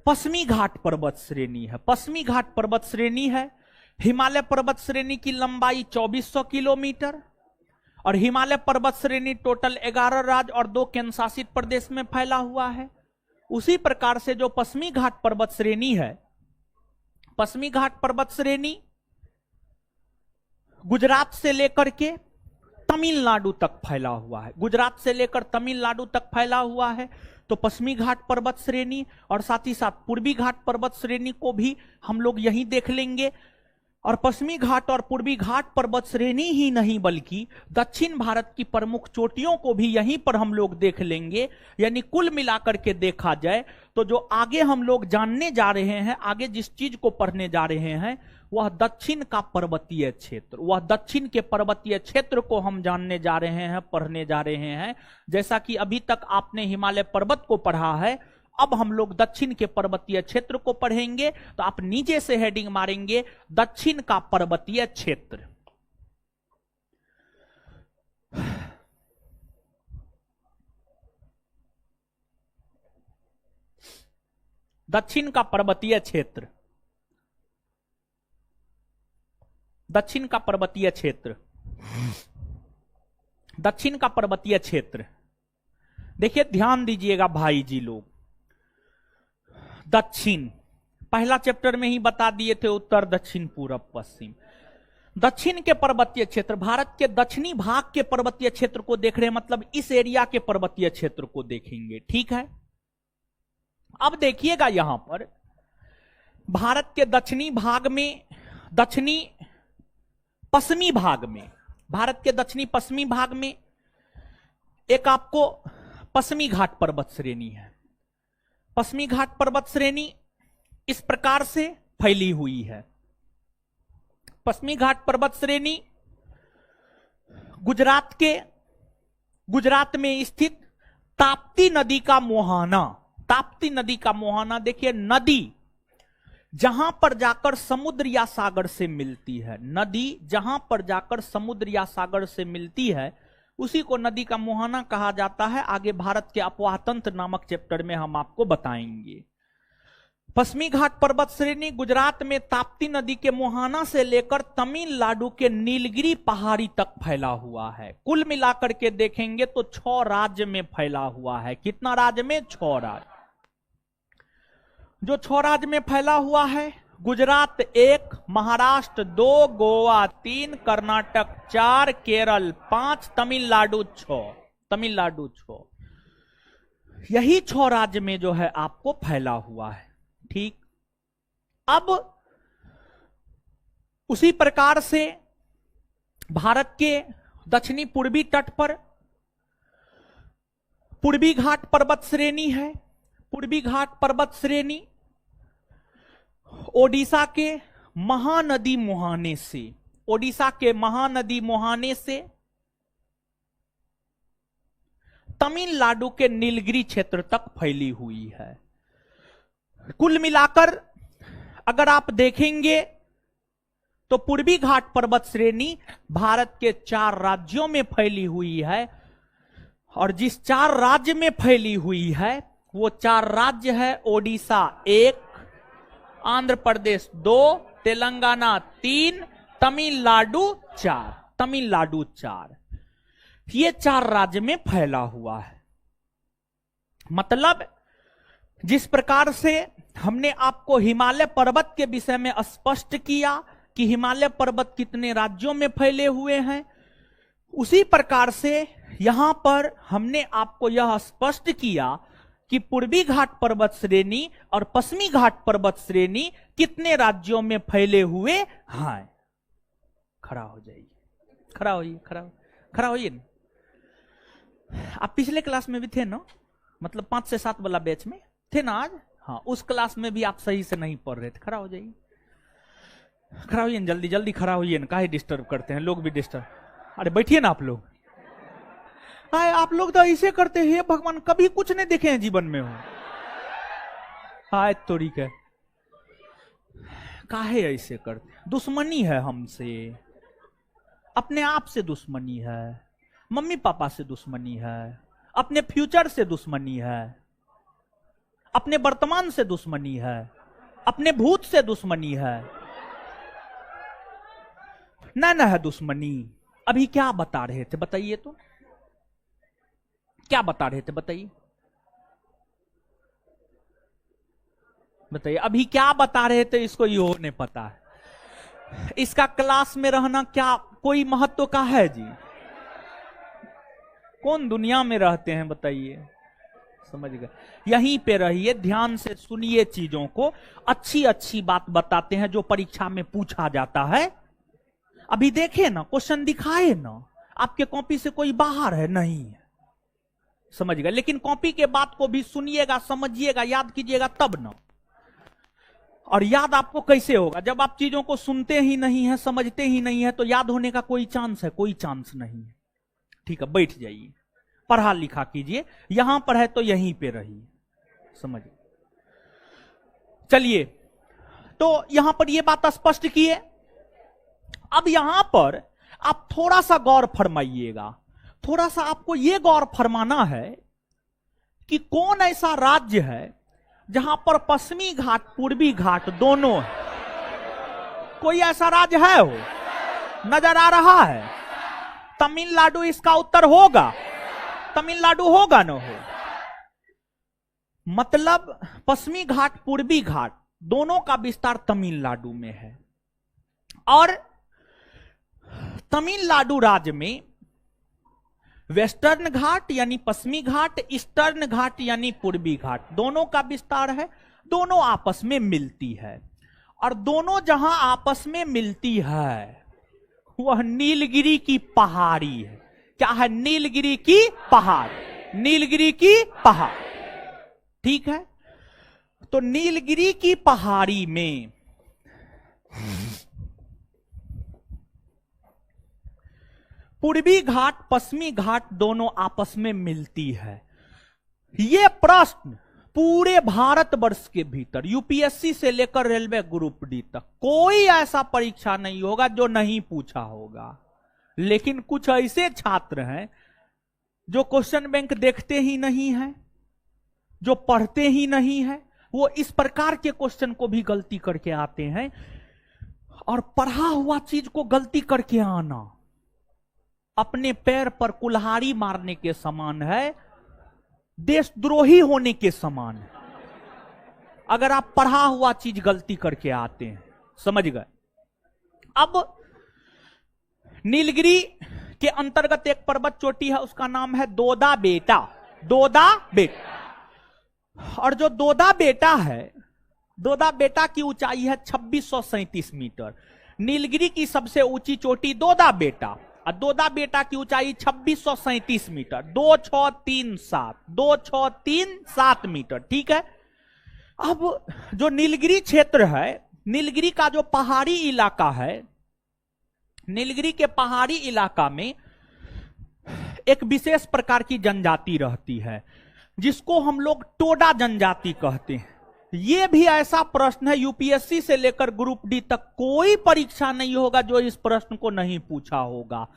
पश्चिमी घाट पर्वत श्रेणी है। पश्चिमी घाट पर्वत श्रेणी है। हिमालय पर्वत श्रेणी की लंबाई 2400 किलोमीटर और हिमालय पर्वत श्रेणी टोटल 11 राज्य और 2 केंद्र शासित प्रदेश में फैला हुआ है। उसी प्रकार से जो पश्चिमी घाट पर्वत श्रेणी है, पश्चिमी घाट पर्वत श्रेणी गुजरात से लेकर के तमिलनाडु तक फैला हुआ है। गुजरात से लेकर तमिलनाडु तक फैला हुआ है। तो पश्चिमी घाट पर्वत श्रेणी और साथ ही साथ पूर्वी घाट पर्वत श्रेणी को भी हम लोग यहीं देख लेंगे। और पश्चिमी घाट और पूर्वी घाट पर्वत श्रेणी ही नहीं बल्कि दक्षिण भारत की प्रमुख चोटियों को भी यहीं पर हम लोग देख लेंगे। यानी कुल मिलाकर के देखा जाए तो जो आगे हम लोग जानने जा रहे हैं, आगे जिस चीज को पढ़ने जा रहे हैं वह दक्षिण का पर्वतीय क्षेत्र, वह दक्षिण के पर्वतीय क्षेत्र को हम जानने जा रहे हैं, पढ़ने जा रहे हैं। जैसा कि अभी तक आपने हिमालय पर्वत को पढ़ा है, अब हम लोग दक्षिण के पर्वतीय क्षेत्र को पढ़ेंगे। तो आप नीचे से हेडिंग मारेंगे दक्षिण का पर्वतीय क्षेत्र। दक्षिण का पर्वतीय क्षेत्र, दक्षिण का पर्वतीय क्षेत्र, दक्षिण का पर्वतीय क्षेत्र। देखिए ध्यान दीजिएगा भाई जी लोग, दक्षिण पहला चैप्टर में ही बता दिए थे, उत्तर दक्षिण पूर्व पश्चिम। दक्षिण के पर्वतीय क्षेत्र, भारत के दक्षिणी भाग के पर्वतीय क्षेत्र को देख रहे हैं, मतलब इस एरिया के पर्वतीय क्षेत्र को देखेंगे। ठीक है, अब देखिएगा यहां पर भारत के दक्षिणी भाग में, दक्षिणी पश्चिमी भाग में, भारत के दक्षिणी पश्चिमी भाग में एक आपको पश्चिमी घाट पर्वत श्रेणी है। पश्चिमी घाट पर्वत श्रेणी इस प्रकार से फैली हुई है। पश्चिमी घाट पर्वत श्रेणी गुजरात में स्थित ताप्ती नदी का मुहाना, ताप्ती नदी का मुहाना, देखिए नदी जहां पर जाकर समुद्र या सागर से मिलती है, नदी जहां पर जाकर समुद्र या सागर से मिलती है उसी को नदी का मुहाना कहा जाता है। आगे भारत के अपवाह तंत्र नामक चैप्टर में हम आपको बताएंगे। पश्चिमी घाट पर्वत श्रेणी गुजरात में ताप्ती नदी के मुहाना से लेकर तमिलनाडु के नीलगिरी पहाड़ी तक फैला हुआ है। कुल मिलाकर के देखेंगे तो 6 राज्य में फैला हुआ है। कितना राज्य में? 6 राज्य। जो 6 राज्य में फैला हुआ है, गुजरात 1, महाराष्ट्र 2, गोवा 3, कर्नाटक 4, केरल 5, तमिलनाडु 6, तमिलनाडु 6। यही 6 राज्य में जो है आपको फैला हुआ है। ठीक, अब उसी प्रकार से भारत के दक्षिणी पूर्वी तट पर पूर्वी घाट पर्वत श्रेणी है। पूर्वी घाट पर्वत श्रेणी ओडिशा के महानदी मुहाने से, ओडिशा के महानदी मुहाने से तमिलनाडु के नीलगिरी क्षेत्र तक फैली हुई है। कुल मिलाकर अगर आप देखेंगे तो पूर्वी घाट पर्वत श्रेणी भारत के 4 राज्यों में फैली हुई है। और जिस 4 राज्य में फैली हुई है वो 4 राज्य है ओडिशा 1, आंध्र प्रदेश 2, तेलंगाना 3, तमिलनाडु 4, तमिलनाडु 4। ये 4 राज्य में फैला हुआ है। मतलब जिस प्रकार से हमने आपको हिमालय पर्वत के विषय में स्पष्ट किया कि हिमालय पर्वत कितने राज्यों में फैले हुए हैं, उसी प्रकार से यहां पर हमने आपको यह स्पष्ट किया कि पूर्वी घाट पर्वत श्रेणी और पश्चिमी घाट पर्वत श्रेणी कितने राज्यों में फैले हुए हैं। खड़ा हो जाइए, खड़ा होइए, खड़ा होइए ना। आप पिछले क्लास में भी थे ना, मतलब 5 से 7 वाला बैच में थे ना आज? हाँ, उस क्लास में भी आप सही से नहीं पढ़ रहे थे। खड़ा हो जाइए, खड़ा होइए ना, जल्दी जल्दी खड़ा होइए ना, काहे डिस्टर्ब करते हैं, लोग भी डिस्टर्ब। अरे बैठिए ना आप लोग। हाय, आप लोग तो ऐसे करते हैं भगवान, कभी कुछ नहीं देखे हैं जीवन में हो। हाय तोरी के, काहे ऐसे करते? दुश्मनी है हमसे, अपने आप से दुश्मनी है, मम्मी पापा से दुश्मनी है, अपने फ्यूचर से दुश्मनी है, अपने वर्तमान से दुश्मनी है, अपने भूत से दुश्मनी है, न है दुश्मनी। अभी क्या बता रहे थे बताइए तो, क्या बता रहे थे बताइए, बताइए अभी क्या बता रहे थे? इसको यो नहीं पता है। इसका क्लास में रहना क्या कोई महत्व का है जी? कौन दुनिया में रहते हैं बताइए? समझ गए? यहीं पे रहिए, ध्यान से सुनिए चीजों को, अच्छी अच्छी बात बताते हैं जो परीक्षा में पूछा जाता है। अभी देखे ना, क्वेश्चन दिखाए ना, आपके कॉपी से कोई बाहर है नहीं है, समझ गए? लेकिन कॉपी के बात को भी सुनिएगा, समझिएगा, याद कीजिएगा तब ना। और याद आपको कैसे होगा? जब आप चीजों को सुनते ही नहीं है, समझते ही नहीं है, तो याद होने का कोई चांस है? कोई चांस नहीं है। ठीक है, बैठ जाइए, पढ़ा लिखा कीजिए, यहां पर है तो यहीं पे रहिए, समझिए। चलिए, तो यहां पर यह बात स्पष्ट की है। अब यहां पर आप थोड़ा सा गौर फरमाइएगा, थोड़ा सा आपको यह गौर फरमाना है कि कौन ऐसा राज्य है जहां पर पश्चिमी घाट पूर्वी घाट दोनों है? कोई ऐसा राज्य है? हो नजर आ रहा है? तमिलनाडु इसका उत्तर होगा, तमिलनाडु होगा न हो? मतलब पश्चिमी घाट पूर्वी घाट दोनों का विस्तार तमिलनाडु में है। और तमिलनाडु राज्य में वेस्टर्न घाट यानी पश्चिमी घाट, ईस्टर्न घाट यानी पूर्वी घाट, दोनों का विस्तार है, दोनों आपस में मिलती है। और दोनों जहां आपस में मिलती है वह नीलगिरी की पहाड़ी है। क्या है? नीलगिरी की पहाड़, नीलगिरी की पहाड़, ठीक है। तो नीलगिरी की पहाड़ी में पूर्वी घाट पश्चिमी घाट दोनों आपस में मिलती है। यह प्रश्न पूरे भारतवर्ष के भीतर यूपीएससी से लेकर रेलवे ग्रुप डी तक कोई ऐसा परीक्षा नहीं होगा जो नहीं पूछा होगा। लेकिन कुछ ऐसे छात्र हैं जो क्वेश्चन बैंक देखते ही नहीं है, जो पढ़ते ही नहीं है, वो इस प्रकार के क्वेश्चन को भी गलती करके आते हैं। और पढ़ा हुआ चीज को गलती करके आना अपने पैर पर कुल्हाड़ी मारने के समान है, देशद्रोही होने के समान है, अगर आप पढ़ा हुआ चीज गलती करके आते हैं, समझ गए? अब नीलगिरी के अंतर्गत एक पर्वत चोटी है, उसका नाम है दोदा बेटा, दोदा बेटा। और जो दोदा बेटा है, दोदा बेटा की ऊंचाई है 2637 मीटर। नीलगिरी की सबसे ऊंची चोटी दोदा बेटा, और दोदा बेटा की ऊंचाई 2637 मीटर, 2637 मीटर, ठीक है। अब जो नीलगिरी क्षेत्र है, नीलगिरी का जो पहाड़ी इलाका है, नीलगिरी के पहाड़ी इलाका में एक विशेष प्रकार की जनजाति रहती है जिसको हम लोग टोडा जनजाति कहते हैं। यह भी ऐसा प्रश्न है, यूपीएससी से लेकर ग्रुप डी तक कोई परीक्षा नहीं होगा जो इस प्रश्न को नहीं पूछा होगा।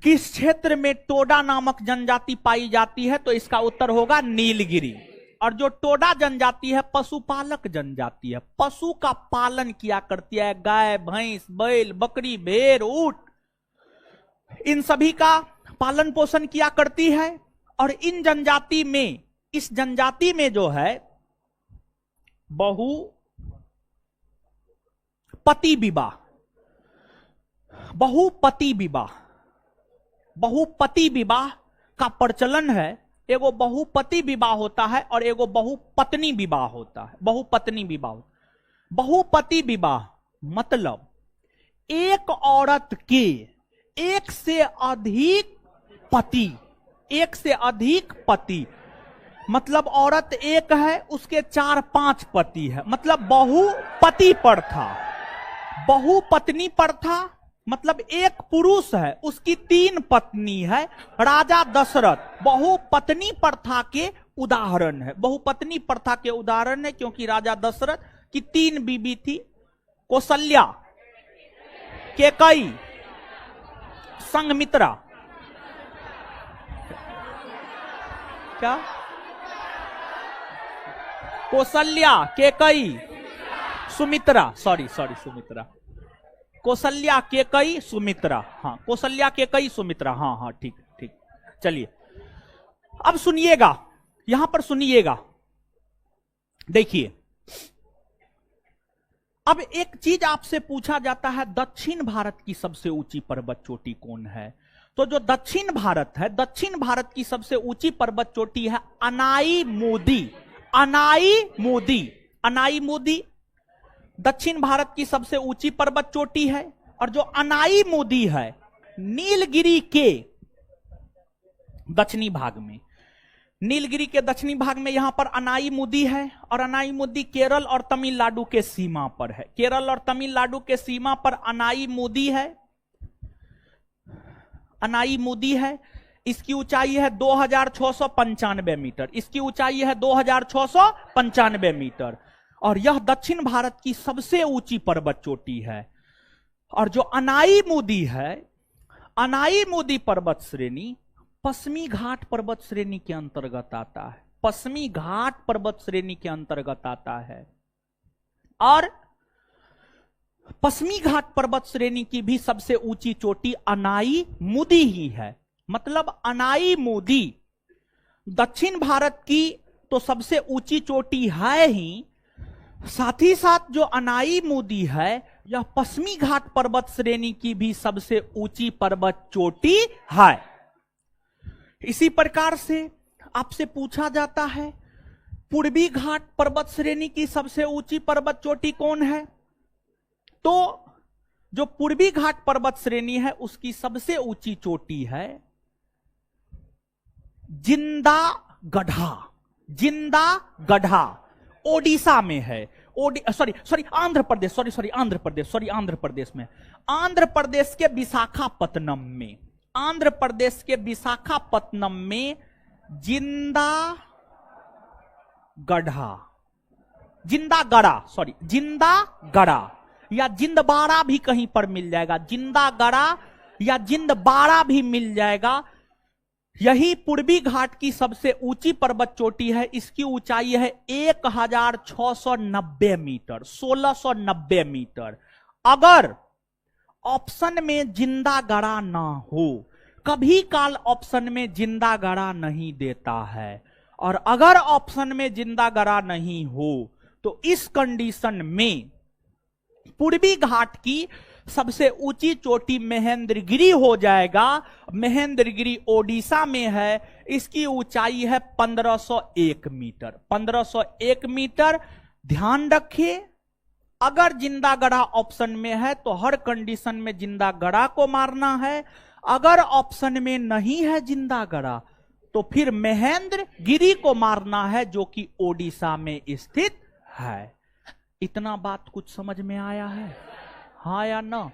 किस क्षेत्र में टोडा नामक जनजाति पाई जाती है? तो इसका उत्तर होगा नीलगिरी। और जो टोडा जनजाति है पशुपालक जनजाति है, पशु का पालन किया करती है, गाय, भैंस, बैल, बकरी, भेड़, ऊंट, इन सभी का पालन पोषण किया करती है। और इन जनजाति में, इस जनजाति में जो है बहुपति विवाह, बहुपति विवाह, बहुपति विवाह का प्रचलन है। एगो बहुपति विवाह होता है और एगो बहुपत्नी विवाह होता है। बहुपत्नी विवाह, बहुपति विवाह मतलब एक औरत के एक से अधिक पति, एक से अधिक पति, मतलब औरत एक है उसके 4-5 पति है, मतलब बहुपति प्रथा। बहुपत्नी प्रथा मतलब एक पुरुष है उसकी 3 पत्नी है। राजा दशरथ बहुपत्नी प्रथा के उदाहरण है, बहुपत्नी प्रथा के उदाहरण है, क्योंकि राजा दशरथ की 3 बीबी थी, कौशल्या, केकई, संघमित्रा। क्या? कौशल्या, केकई, सुमित्रा, सॉरी सुमित्रा, कौशल्या, केकई, सुमित्रा। हाँ, कौशल्या, केकई, सुमित्रा। हाँ हाँ, ठीक ठीक। चलिए अब सुनिएगा, यहां पर सुनिएगा, देखिए। अब एक चीज आपसे पूछा जाता है, दक्षिण भारत की सबसे ऊंची पर्वत चोटी कौन है? तो जो दक्षिण भारत है, दक्षिण भारत की सबसे ऊंची पर्वत चोटी है अनाई मोदी। अनाई मोदी, अनाई मोदी दक्षिण भारत की सबसे ऊंची पर्वत चोटी है। और जो अनाई मोदी है, नीलगिरी के दक्षिणी भाग में, नीलगिरी के दक्षिणी भाग में यहां पर अनाई मोदी है। और अनाई मोदी केरल और तमिलनाडु के सीमा पर है। केरल और तमिलनाडु के सीमा पर अनाई मोदी है, अनाई मोदी है। इसकी ऊंचाई है 2695 मीटर। इसकी ऊंचाई है 2695 मीटर। और यह दक्षिण भारत की सबसे ऊंची पर्वत चोटी है। और जो अनाई मोदी है, अनाई मोदी पर्वत श्रेणी पश्चिमी घाट पर्वत श्रेणी के अंतर्गत आता है। पश्चिमी घाट पर्वत श्रेणी के अंतर्गत आता है। और पश्चिमी घाट पर्वत श्रेणी की भी सबसे ऊंची चोटी अनाई मोदी ही है। मतलब अनाई मोदी दक्षिण भारत की तो सबसे ऊंची चोटी है ही, साथ ही साथ जो अनाई मोदी है, यह पश्चिमी घाट पर्वत श्रेणी की भी सबसे ऊंची पर्वत चोटी है। इसी प्रकार से आपसे पूछा जाता है, पूर्वी घाट पर्वत श्रेणी की सबसे ऊंची पर्वत चोटी कौन है? तो जो पूर्वी घाट पर्वत श्रेणी है, उसकी सबसे ऊंची चोटी है जिंदागढ़ा। जिंदागढ़ा ओडिशा में है। आंध्र प्रदेश में, आंध्र प्रदेश के विशाखापत्तनम में, आंध्र प्रदेश के विशाखापत्तनम में जिंदागढ़ा या जिंदबाड़ा भी कहीं पर मिल जाएगा। जिंदागढ़ा या जिंदबाड़ा भी मिल जाएगा। यही पूर्वी घाट की सबसे ऊंची पर्वत चोटी है। इसकी ऊंचाई है 1690 मीटर, 1690 मीटर। अगर ऑप्शन में जिंदागढ़ा ना हो, कभी काल ऑप्शन में जिंदागढ़ा नहीं देता है, और अगर ऑप्शन में जिंदागढ़ा नहीं हो तो इस कंडीशन में पूर्वी घाट की सबसे ऊंची चोटी महेंद्रगिरी हो जाएगा। महेंद्रगिरी ओडिशा में है। इसकी ऊंचाई है 1501 मीटर। 1501 मीटर। ध्यान रखिए, अगर जिंदागढ़ा ऑप्शन में है तो हर कंडीशन में जिंदागढ़ा को मारना है। अगर ऑप्शन में नहीं है जिंदागढ़ा तो फिर महेंद्रगिरी को मारना है, जो कि ओडिशा में स्थित है। इतना बात कुछ समझ में आया है? हाँ या ना?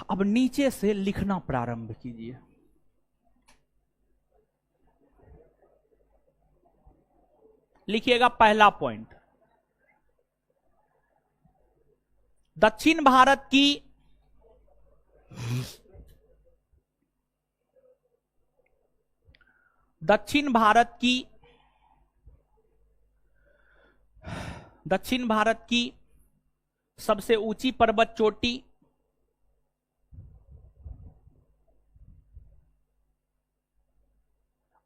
अब नीचे से लिखना प्रारंभ कीजिए। लिखिएगा पहला पॉइंट, दक्षिण भारत की दक्षिण भारत की सबसे ऊंची पर्वत चोटी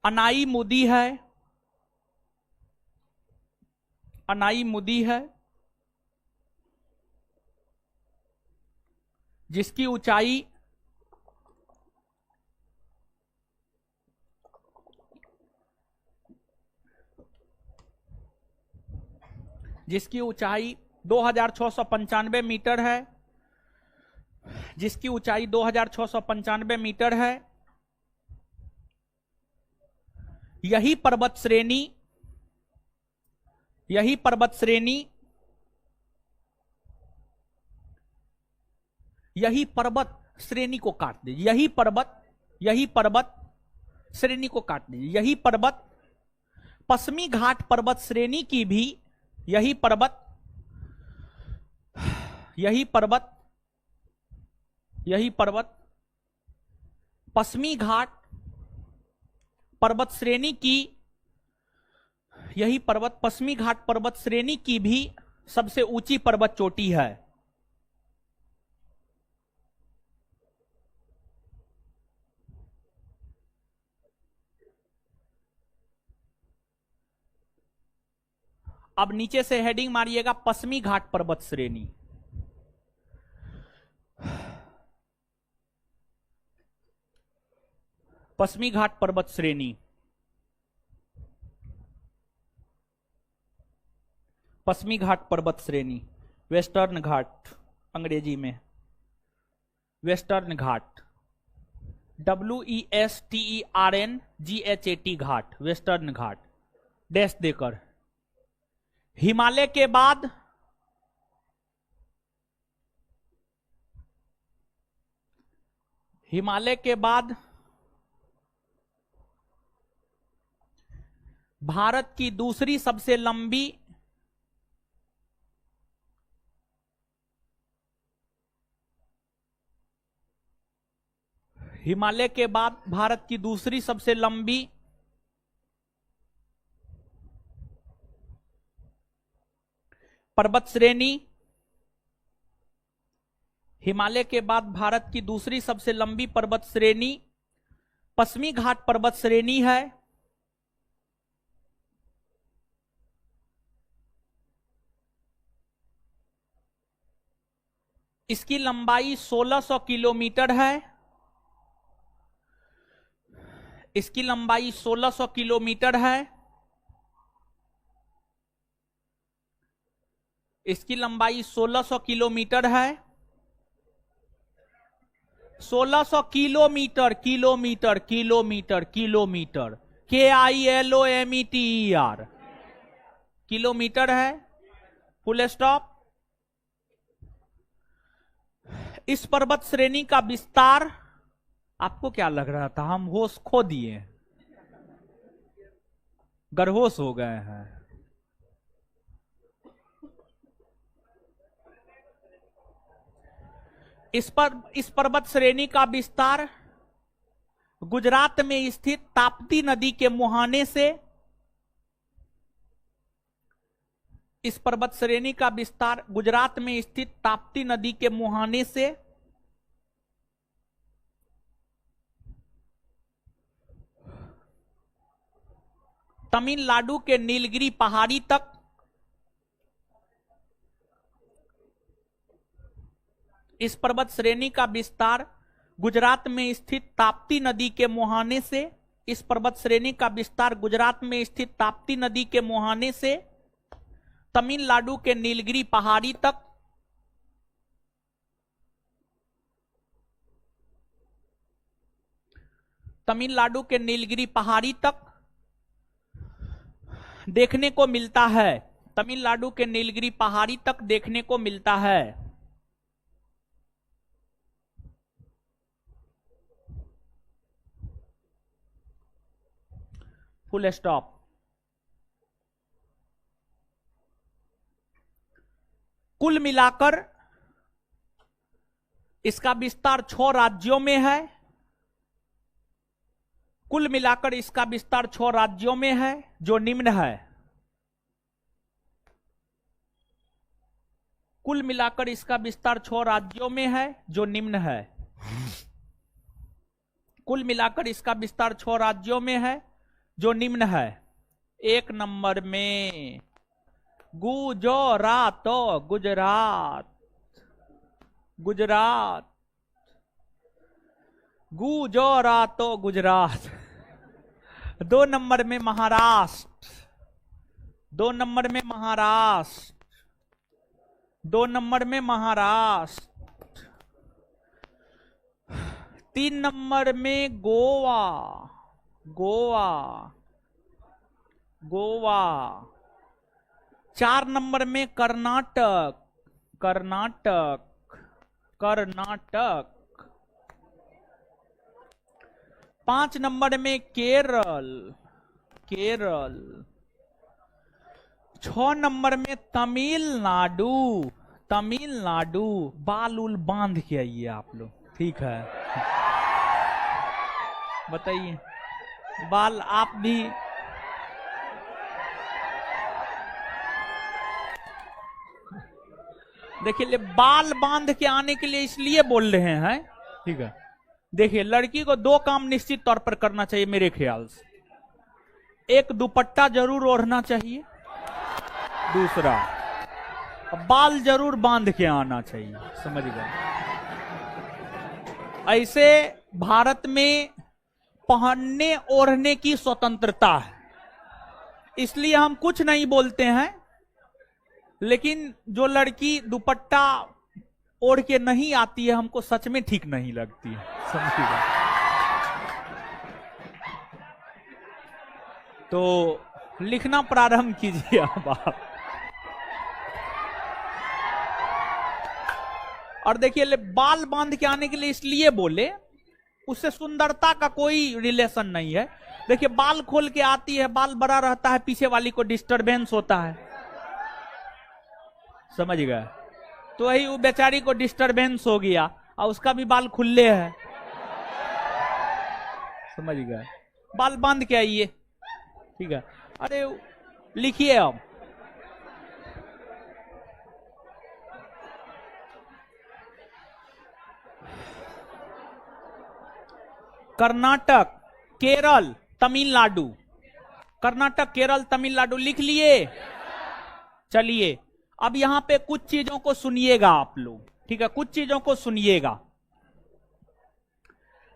अनाई मोदी है। अनाई मोदी है, जिसकी ऊंचाई जिसकी ऊंचाई 2695 मीटर है। जिसकी ऊंचाई 2695 मीटर है। यही पर्वत श्रेणी को काट दीजिए। यही पर्वत श्रेणी को काट दीजिए। यही पर्वत पश्चिमी घाट पर्वत श्रेणी की भी यही पर्वत पश्चिमी घाट पर्वत श्रेणी की, यही पर्वत पश्चिमी घाट पर्वत श्रेणी की भी सबसे ऊंची पर्वत चोटी है। अब नीचे से हेडिंग मारिएगा पश्चिमी घाट पर्वत श्रेणी। पश्चिमी घाट पर्वत श्रेणी, पश्चिमी घाट पर्वत श्रेणी, वेस्टर्न घाट अंग्रेजी में, वेस्टर्न घाट, WESTERNGHAT घाट, वेस्टर्न घाट डैश देकर। हिमालय के बाद भारत की दूसरी सबसे लंबी हिमालय के बाद भारत की दूसरी सबसे लंबी पर्वत श्रेणी, हिमालय के बाद भारत की दूसरी सबसे लंबी पर्वत श्रेणी पश्चिमी घाट पर्वत श्रेणी है। इसकी लंबाई 1600 किलोमीटर है। इसकी लंबाई 1600 किलोमीटर है। इसकी लंबाई 1600 किलोमीटर है। 1600 kilometre, kilometre, kilometre, kilometre, KILOMETER kilometre है। Full stop. इस पर्वत श्रेणी का विस्तार, आपको क्या लग रहा था हम होश खो दिए, गरहोश हो गए हैं। इस पर्वत श्रेणी का विस्तार गुजरात में स्थित ताप्ती नदी के मुहाने से, इस पर्वत श्रेणी का विस्तार गुजरात में स्थित ताप्ती नदी के मुहाने से तमिलनाडु के नीलगिरी पहाड़ी तक, इस पर्वत श्रेणी का विस्तार गुजरात में स्थित ताप्ती नदी के मुहाने से, इस पर्वत श्रेणी का विस्तार गुजरात में स्थित ताप्ती नदी के मुहाने से तमिलनाडु के नीलगिरी पहाड़ी तक, तमिलनाडु के नीलगिरी पहाड़ी तक देखने को मिलता है। तमिलनाडु के नीलगिरी पहाड़ी तक देखने को मिलता है। Full stop. कुल मिलाकर इसका विस्तार 6 राज्यों में है। कुल मिलाकर इसका विस्तार 6 राज्यों में है जो निम्न है। कुल मिलाकर इसका विस्तार 6 राज्यों में है जो निम्न है। कुल मिलाकर इसका विस्तार 6 राज्यों में है जो निम्न है। 1 नंबर में गुजरात, गुजरात, गुजरात, गुजरात, गुजरात। 2 नंबर में महाराष्ट्र, 2 नंबर में महाराष्ट्र, 2 नंबर में महाराष्ट्र। 3 नंबर में गोवा, गोवा, गोवा। 4 नंबर में कर्नाटक, कर्नाटक, कर्नाटक। 5 नंबर में केरल, केरल। 6 नंबर में तमिलनाडु, तमिलनाडु, बाल उल बांध के आइए आप लोग, ठीक है। बताइए, बाल आप भी देखिए, बाल बांध के आने के लिए इसलिए बोल रहे हैं, ठीक है। देखिए, लड़की को दो काम निश्चित तौर पर करना चाहिए मेरे ख्याल से। एक, दुपट्टा जरूर ओढ़ना चाहिए। दूसरा, बाल जरूर बांध के आना चाहिए, समझ गए। ऐसे भारत में पहनने ओढ़ने की स्वतंत्रता है, इसलिए हम कुछ नहीं बोलते हैं। लेकिन जो लड़की दुपट्टा ओढ़ के नहीं आती है, हमको सच में ठीक नहीं लगती है, समझिएगा। तो लिखना प्रारंभ कीजिए अब आप। और देखिए, बाल बांध के आने के लिए इसलिए बोले, उससे सुंदरता का कोई रिलेशन नहीं है। देखिए, बाल खोल के आती है, बाल बड़ा रहता है, पीछे वाली को डिस्टरबेंस होता है, समझ गए। तो वही वो बेचारी को डिस्टरबेंस हो गया, और उसका भी बाल खुले है, समझ गए। बाल बांध के आइए, ठीक है। अरे लिखिए अब, कर्नाटक, केरल, तमिलनाडु। कर्नाटक, केरल, तमिलनाडु लिख लिए। चलिए, अब यहां पे कुछ चीजों को सुनिएगा आप लोग, ठीक है। कुछ चीजों को सुनिएगा,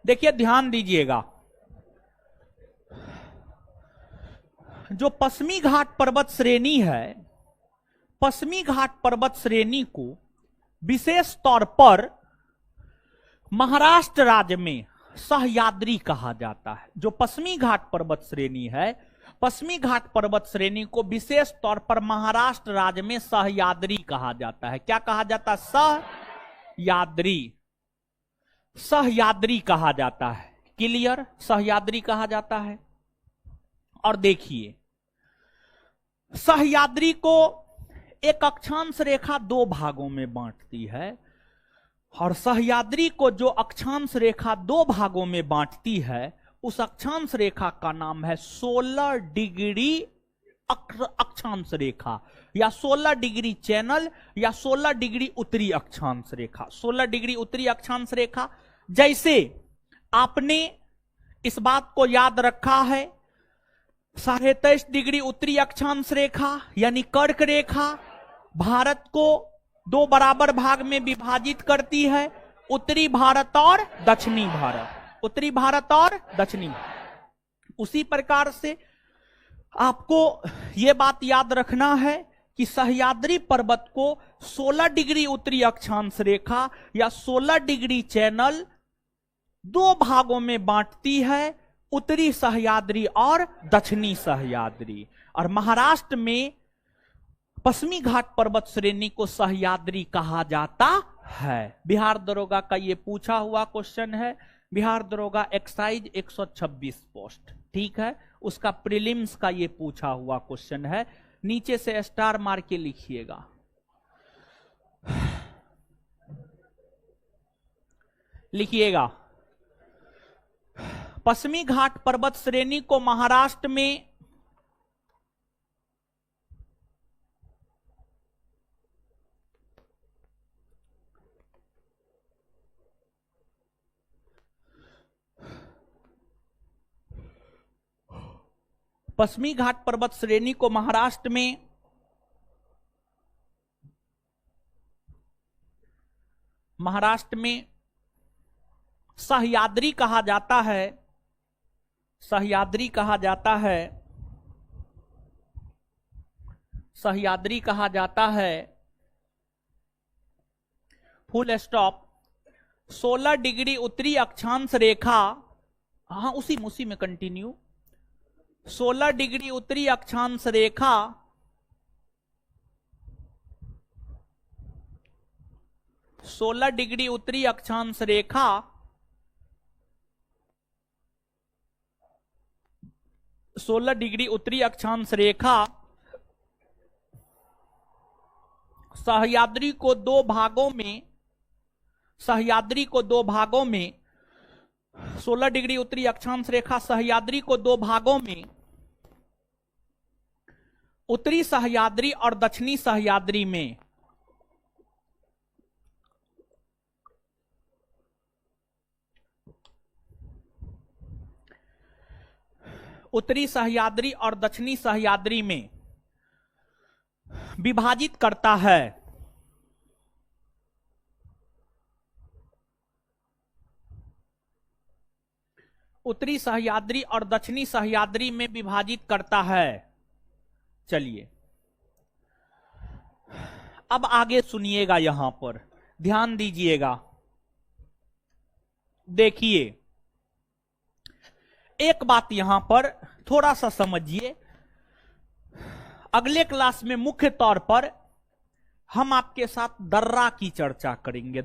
देखिए, ध्यान दीजिएगा। जो पश्चिमी घाट पर्वत श्रेणी है, पश्चिमी घाट पर्वत श्रेणी को विशेष तौर पर महाराष्ट्र राज्य में सह्याद्री कहा जाता है। जो पश्चिमी घाट पर्वत श्रेणी है, पश्चिमी घाट पर्वत श्रेणी को विशेष तौर पर महाराष्ट्र राज्य में सह्याद्री कहा जाता है। क्या कहा जाता है? सह्याद्री, सह्याद्री कहा जाता है। क्लियर? सह्याद्री कहा जाता है। और देखिए, सह्याद्री को एक अक्षांश रेखा दो भागों में बांटती है, और सह्याद्री को जो अक्षांश रेखा दो भागों में बांटती है, उस अक्षांश रेखा का नाम है 16 डिग्री अक्षांश रेखा, या 16 डिग्री चैनल, या 16 डिग्री उत्तरी अक्षांश रेखा। 16 डिग्री उत्तरी अक्षांश रेखा, जैसे आपने इस बात को याद रखा है, 23.5 डिग्री उत्तरी अक्षांश रेखा यानी कर्क रेखा भारत को दो बराबर भाग में विभाजित करती है, उत्तरी भारत और दक्षिणी भारत, उत्तरी भारत और दक्षिणी भारत। उसी प्रकार से आपको यह बात याद रखना है कि सह्याद्री पर्वत को 16 डिग्री उत्तरी अक्षांश रेखा या 16 डिग्री चैनल दो भागों में बांटती है, उत्तरी सह्याद्री और दक्षिणी सह्याद्री। और महाराष्ट्र में पश्चिमी घाट पर्वत श्रेणी को सह्याद्री कहा जाता है। बिहार दरोगा का यह पूछा हुआ क्वेश्चन है, बिहार दरोगा एक्साइज 126 पोस्ट, ठीक है। उसका प्रीलिम्स का यह पूछा हुआ क्वेश्चन है। नीचे से स्टार मार के लिखिएगा। लिखिएगा, पश्चिमी घाट पर्वत श्रेणी को महाराष्ट्र में पश्चिमी घाट पर्वत श्रेणी को महाराष्ट्र में सह्याद्री कहा जाता है, सह्याद्री कहा जाता है, सह्याद्री कहा जाता है। Full stop. 16 डिग्री उत्तरी अक्षांश रेखा, हाँ उसी में कंटिन्यू। 16 डिग्री उत्तरी अक्षांश रेखा 16 डिग्री उत्तरी अक्षांश रेखा 16 डिग्री उत्तरी अक्षांश रेखा सह्याद्री को दो भागों में 16 डिग्री उत्तरी अक्षांश रेखा सह्याद्री को दो भागों में उत्तरी सह्याद्री और दक्षिणी सह्याद्री में उत्तरी सह्याद्री और दक्षिणी सह्याद्री में विभाजित करता है। उत्तरी सह्याद्री और दक्षिणी सह्याद्री में विभाजित करता है। चलिए अब आगे सुनिएगा, यहां पर ध्यान दीजिएगा। देखिए एक बात यहां पर थोड़ा सा समझिए। अगले क्लास में मुख्य तौर पर हम आपके साथ दर्रा की चर्चा करेंगे।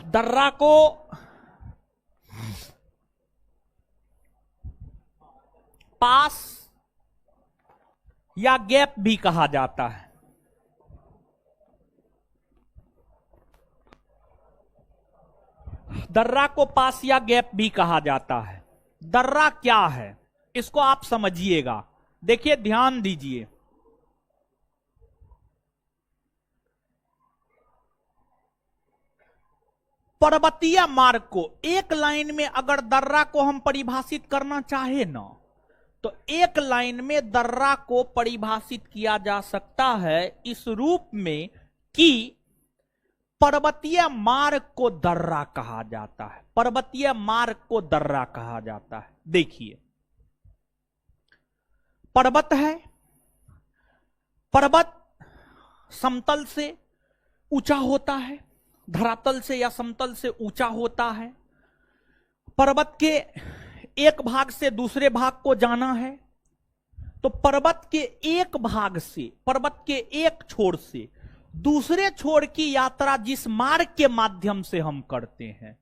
दर्रा को पास या गैप भी कहा जाता है। दर्रा को पास या गैप भी कहा जाता है। दर्रा क्या है इसको आप समझिएगा। देखिए ध्यान दीजिए, पर्वतीय मार्ग को एक लाइन में अगर दर्रा को हम परिभाषित करना चाहे ना, तो एक लाइन में दर्रा को परिभाषित किया जा सकता है इस रूप में कि पर्वतीय मार्ग को दर्रा कहा जाता है। पर्वतीय मार्ग को दर्रा कहा जाता है। देखिए पर्वत है, पर्वत समतल से ऊंचा होता है, धरातल से या समतल से ऊंचा होता है। पर्वत के एक भाग से दूसरे भाग को जाना है, तो पर्वत के एक भाग से, पर्वत के एक छोर से दूसरे छोर की यात्रा जिस मार्ग के माध्यम से हम करते हैं,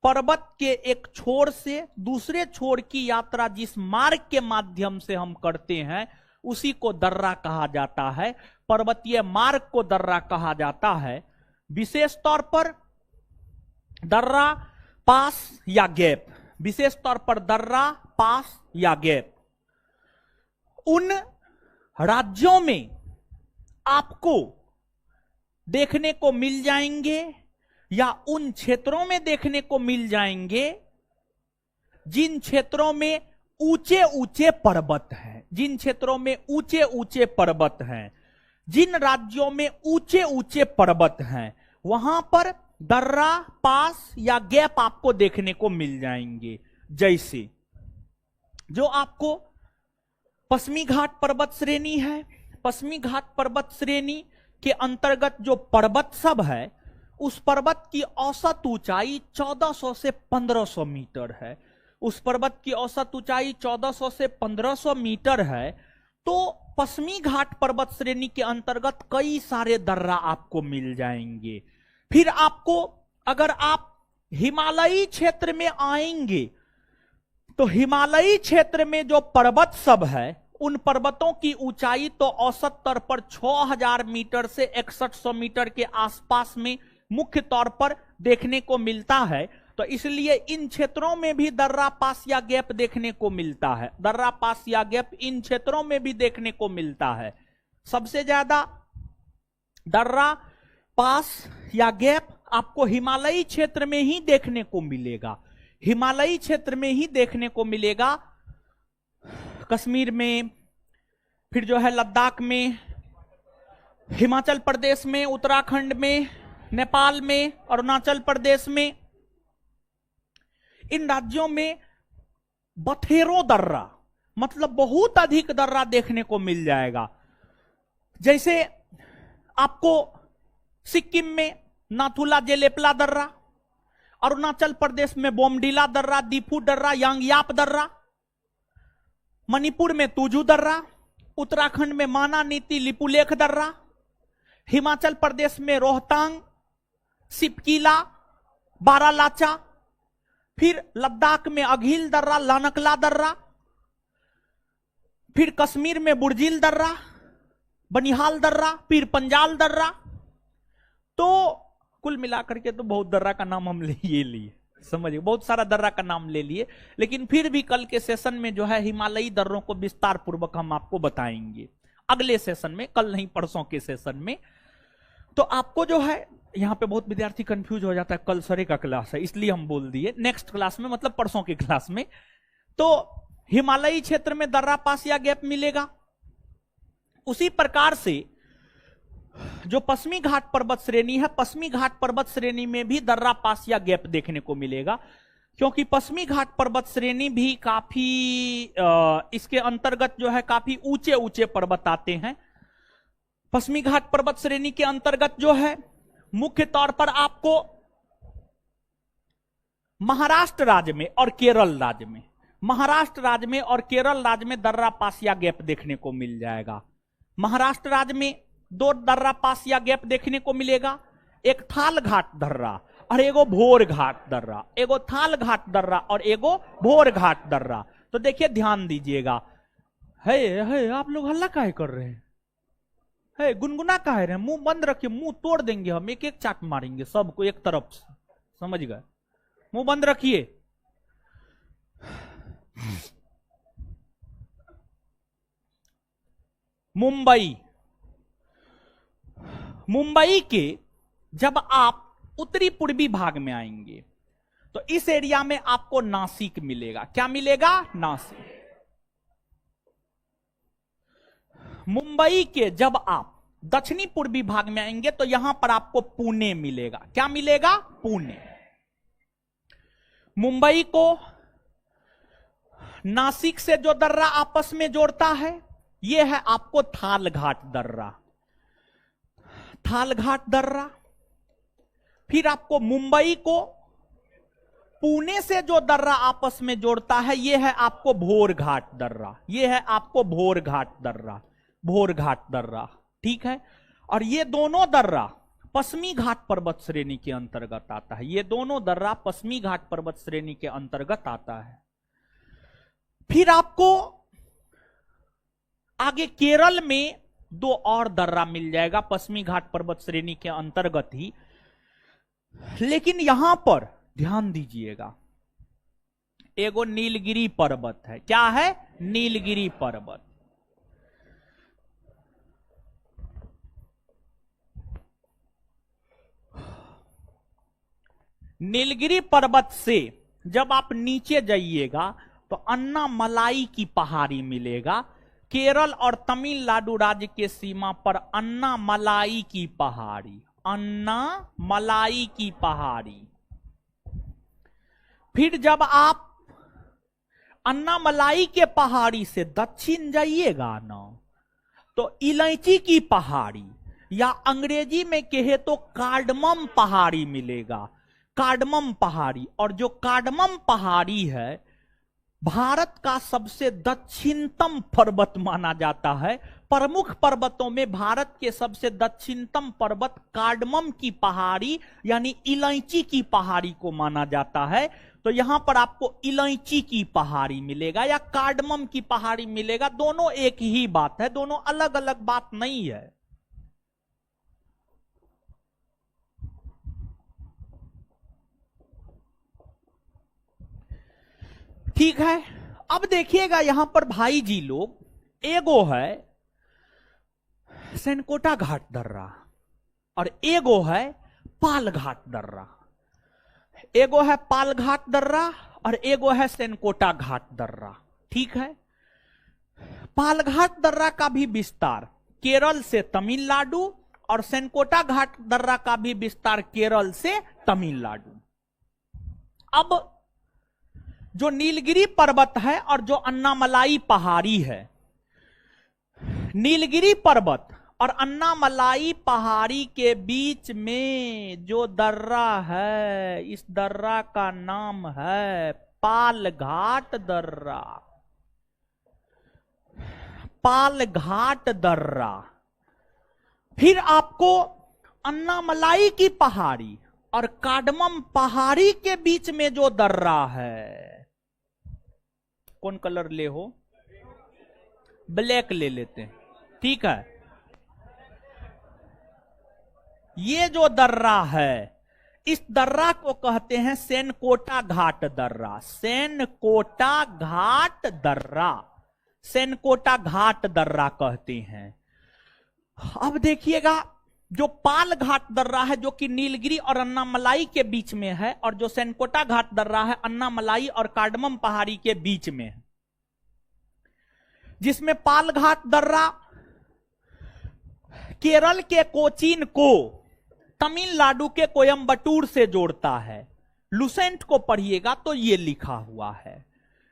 पर्वत के एक छोर से दूसरे छोर की यात्रा जिस मार्ग के माध्यम से हम करते हैं, उसी को दर्रा कहा जाता है। पर्वतीय मार्ग को दर्रा कहा जाता है। विशेष तौर पर दर्रा, पास या गैप, विशेष तौर पर दर्रा, पास या गैप, उन राज्यों में आपको देखने को मिल जाएंगे या उन क्षेत्रों में देखने को मिल जाएंगे जिन क्षेत्रों में ऊंचे ऊंचे पर्वत हैं। जिन क्षेत्रों में ऊंचे ऊंचे पर्वत हैं, जिन राज्यों में ऊंचे ऊंचे पर्वत हैं, वहां पर दर्रा, पास या गैप आपको देखने को मिल जाएंगे। जैसे जो आपको पश्चिमी घाट पर्वत श्रेणी है, पश्चिमी घाट पर्वत श्रेणी के अंतर्गत जो पर्वत सब है, उस पर्वत की औसत ऊंचाई 1400 से 1500 मीटर है। उस पर्वत की औसत ऊंचाई 1400 से 1500 मीटर है। तो पश्चिमी घाट पर्वत श्रेणी के अंतर्गत कई सारे दर्रा आपको मिल जाएंगे। फिर आपको, अगर आप हिमालयी क्षेत्र में आएंगे, तो हिमालयी क्षेत्र में जो पर्वत सब है, उन पर्वतों की ऊंचाई तो औसत तौर पर 6000 मीटर से 6100 मीटर के आसपास में मुख्य तौर पर देखने को मिलता है। तो इसलिए इन क्षेत्रों में भी दर्रा, पास या गैप देखने को मिलता है। दर्रा, पास या गैप इन क्षेत्रों में भी देखने को मिलता है। सबसे ज्यादा दर्रा, पास या गैप आपको हिमालयी क्षेत्र में ही देखने को मिलेगा। हिमालयी क्षेत्र में ही देखने को मिलेगा। कश्मीर में, फिर जो है लद्दाख में, हिमाचल प्रदेश में, उत्तराखंड में, नेपाल में, अरुणाचल प्रदेश में, इन राज्यों में बथेरों दर्रा, मतलब बहुत अधिक दर्रा देखने को मिल जाएगा। जैसे आपको सिक्किम में नाथुला जेलेपला दर्रा, अरुणाचल प्रदेश में बोमडीला दर्रा, दीफू दर्रा, यांगयाप दर्रा, मणिपुर में तुजू दर्रा, उत्तराखंड में माना नीति लिपुलेख दर्रा, हिमाचल प्रदेश में रोहतांग, सिपकीला, बारालाचा, फिर लद्दाख में अघिल दर्रा, लानकला दर्रा, फिर कश्मीर में बुर्जिल दर्रा, बनिहाल दर्रा, पीर पंजाल दर्रा। तो कुल मिलाकर के तो बहुत दर्रा का नाम हम ले लिए, समझिए, बहुत सारा दर्रा का नाम ले लिए, लेकिन फिर भी कल के सेशन में जो है हिमालयी दर्रों को विस्तार पूर्वक हम आपको बताएंगे अगले सेशन में, कल नहीं परसों के सेशन में। तो आपको जो है यहां पे बहुत विद्यार्थी कंफ्यूज हो जाता है, कल सरे का क्लास है इसलिए हम बोल दिए नेक्स्ट क्लास में, मतलब परसों की क्लास में। तो हिमालयी क्षेत्र में दर्रा पास या गैप मिलेगा। उसी प्रकार से जो पश्चिमी घाट पर्वत श्रेणी है, पश्चिमी घाट पर्वत श्रेणी में भी दर्रा पास या गैप देखने को मिलेगा, क्योंकि पश्चिमी घाट पर्वत श्रेणी भी काफी इसके अंतर्गत जो है काफी ऊंचे ऊंचे पर्वत आते हैं। पश्चिमी घाट पर्वत श्रेणी के अंतर्गत जो है मुख्य तौर पर आपको महाराष्ट्र राज्य में और केरल राज्य में, महाराष्ट्र राज्य में और केरल राज्य में दर्रा पास या गैप देखने को मिल जाएगा। महाराष्ट्र राज्य में दो दर्रा पास या गैप देखने को मिलेगा, एक थाल घाट दर्रा और एगो भोर घाट दर्रा, एगो थाल घाट दर्रा और एगो भोर घाट दर्रा। तो देखिए ध्यान दीजिएगा, है आप लोग हल्ला काहे कर रहे हैं, है गुनगुना काहे रहे हैं, मुंह बंद रखिए, मुंह तोड़ देंगे हम, एक एक चाट मारेंगे सबको एक तरफ से, समझ गए, मुंह बंद रखिए। मुंबई, मुंबई के जब आप उत्तरी पूर्वी भाग में आएंगे तो इस एरिया में आपको नासिक मिलेगा। क्या मिलेगा? नासिक। मुंबई के जब आप दक्षिणी पूर्वी भाग में आएंगे तो यहां पर आपको पुणे मिलेगा। क्या मिलेगा? पुणे। मुंबई को नासिक से जो दर्रा आपस में जोड़ता है यह है आपको थाल घाट दर्रा, थाल घाट दर्रा। फिर आपको मुंबई को पुणे से जो दर्रा आपस में जोड़ता है यह है आपको भोर घाट दर्रा, यह है आपको भोर घाट दर्रा, भोर घाट दर्रा, ठीक है। और ये दोनों दर्रा पश्चिमी घाट पर्वत श्रेणी के अंतर्गत आता है, ये दोनों दर्रा पश्चिमी घाट पर्वत श्रेणी के अंतर्गत आता है। फिर आपको आगे केरल में दो और दर्रा मिल जाएगा पश्चिमी घाट पर्वत श्रेणी के अंतर्गत ही, लेकिन यहां पर ध्यान दीजिएगा, एगो नीलगिरी पर्वत है। क्या है? नीलगिरी पर्वत। नीलगिरी पर्वत से जब आप नीचे जाइएगा तो अन्नामलाई की पहाड़ी मिलेगा। केरल और तमिलनाडु राज्य के सीमा पर अन्नामलाई की पहाड़ी, अन्नामलाई की पहाड़ी। फिर जब आप अन्नामलाई के पहाड़ी से दक्षिण जाइएगा ना तो इलायची की पहाड़ी या अंग्रेजी में कहे तो कार्डमम पहाड़ी मिलेगा, कार्डमम पहाड़ी। और जो कार्डमम पहाड़ी है भारत का सबसे दक्षिणतम पर्वत माना जाता है। प्रमुख पर्वतों में भारत के सबसे दक्षिणतम पर्वत कार्डमम की पहाड़ी यानी इलायची की पहाड़ी को माना जाता है। तो यहां पर आपको इलायची की पहाड़ी मिलेगा या कार्डमम की पहाड़ी मिलेगा, दोनों एक ही बात है, दोनों अलग अलग बात नहीं है। ठीक है। अब देखिएगा यहां पर भाई जी लोग, एगो है सेनकोटा घाट दर्रा और एगो है पाल घाट दर्रा, एगो है पाल घाट दर्रा और एगो है सेनकोटा घाट दर्रा, ठीक है। पाल घाट दर्रा का भी विस्तार केरल से तमिलनाडु और सेनकोटा घाट दर्रा का भी विस्तार केरल से तमिलनाडु। अब जो नीलगिरी पर्वत है और जो अन्नामलाई पहाड़ी है, नीलगिरी पर्वत और अन्नामलाई पहाड़ी के बीच में जो दर्रा है इस दर्रा का नाम है पाल घाट दर्रा, पाल घाट दर्रा। फिर आपको अन्नामलाई की पहाड़ी और कार्डमम पहाड़ी के बीच में जो दर्रा है, कौन कलर ले हो? ब्लैक ले लेते हैं, ठीक है। ये जो दर्रा है, इस दर्रा को कहते हैं सेनकोटा घाट दर्रा। सेनकोटा घाट दर्रा, सेनकोटा घाट दर्रा कहते हैं। अब देखिएगा, जो पाल घाट दर्रा है जो कि नीलगिरी और अन्नामलाई के बीच में है, और जो सेनकोटा घाट दर्रा है अन्नामलाई और कार्डमम पहाड़ी के बीच में है। जिसमें पाल घाट दर्रा केरल के कोचीन को तमिलनाडु के कोयम्बटूर से जोड़ता है। लुसेंट को पढ़िएगा तो ये लिखा हुआ है।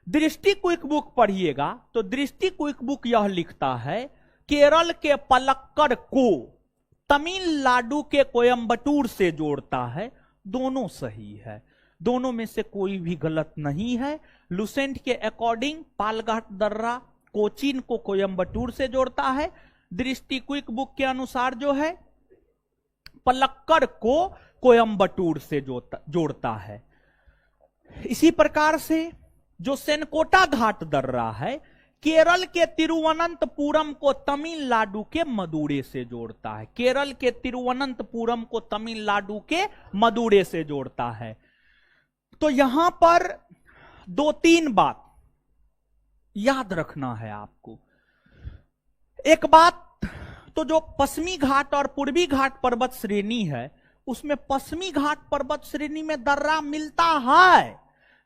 दृष्टि क्विक बुक पढ़िएगा तो दृष्टि क्विक बुक यह लिखता है केरल के पलक्कड़ को तमिलनाडु के कोयम्बटूर से जोड़ता है। दोनों सही है, दोनों में से कोई भी गलत नहीं है। लुसेंट के अकॉर्डिंग पालघाट दर्रा कोचीन को कोयम्बटूर से जोड़ता है। दृष्टि क्विक बुक के अनुसार जो है पलक्कड़ को कोयम्बटूर से जोड़ता है। इसी प्रकार से जो सेनकोटा घाट दर्रा है केरल के तिरुवनंतपुरम को तमिलनाडु के मदुरै से जोड़ता है। केरल के तिरुवनंतपुरम को तमिलनाडु के मदुरै से जोड़ता है। तो यहां पर 2-3 बात याद रखना है आपको। एक बात तो जो पश्चिमी घाट और पूर्वी घाट पर्वत श्रेणी है, उसमें पश्चिमी घाट पर्वत श्रेणी में दर्रा मिलता है,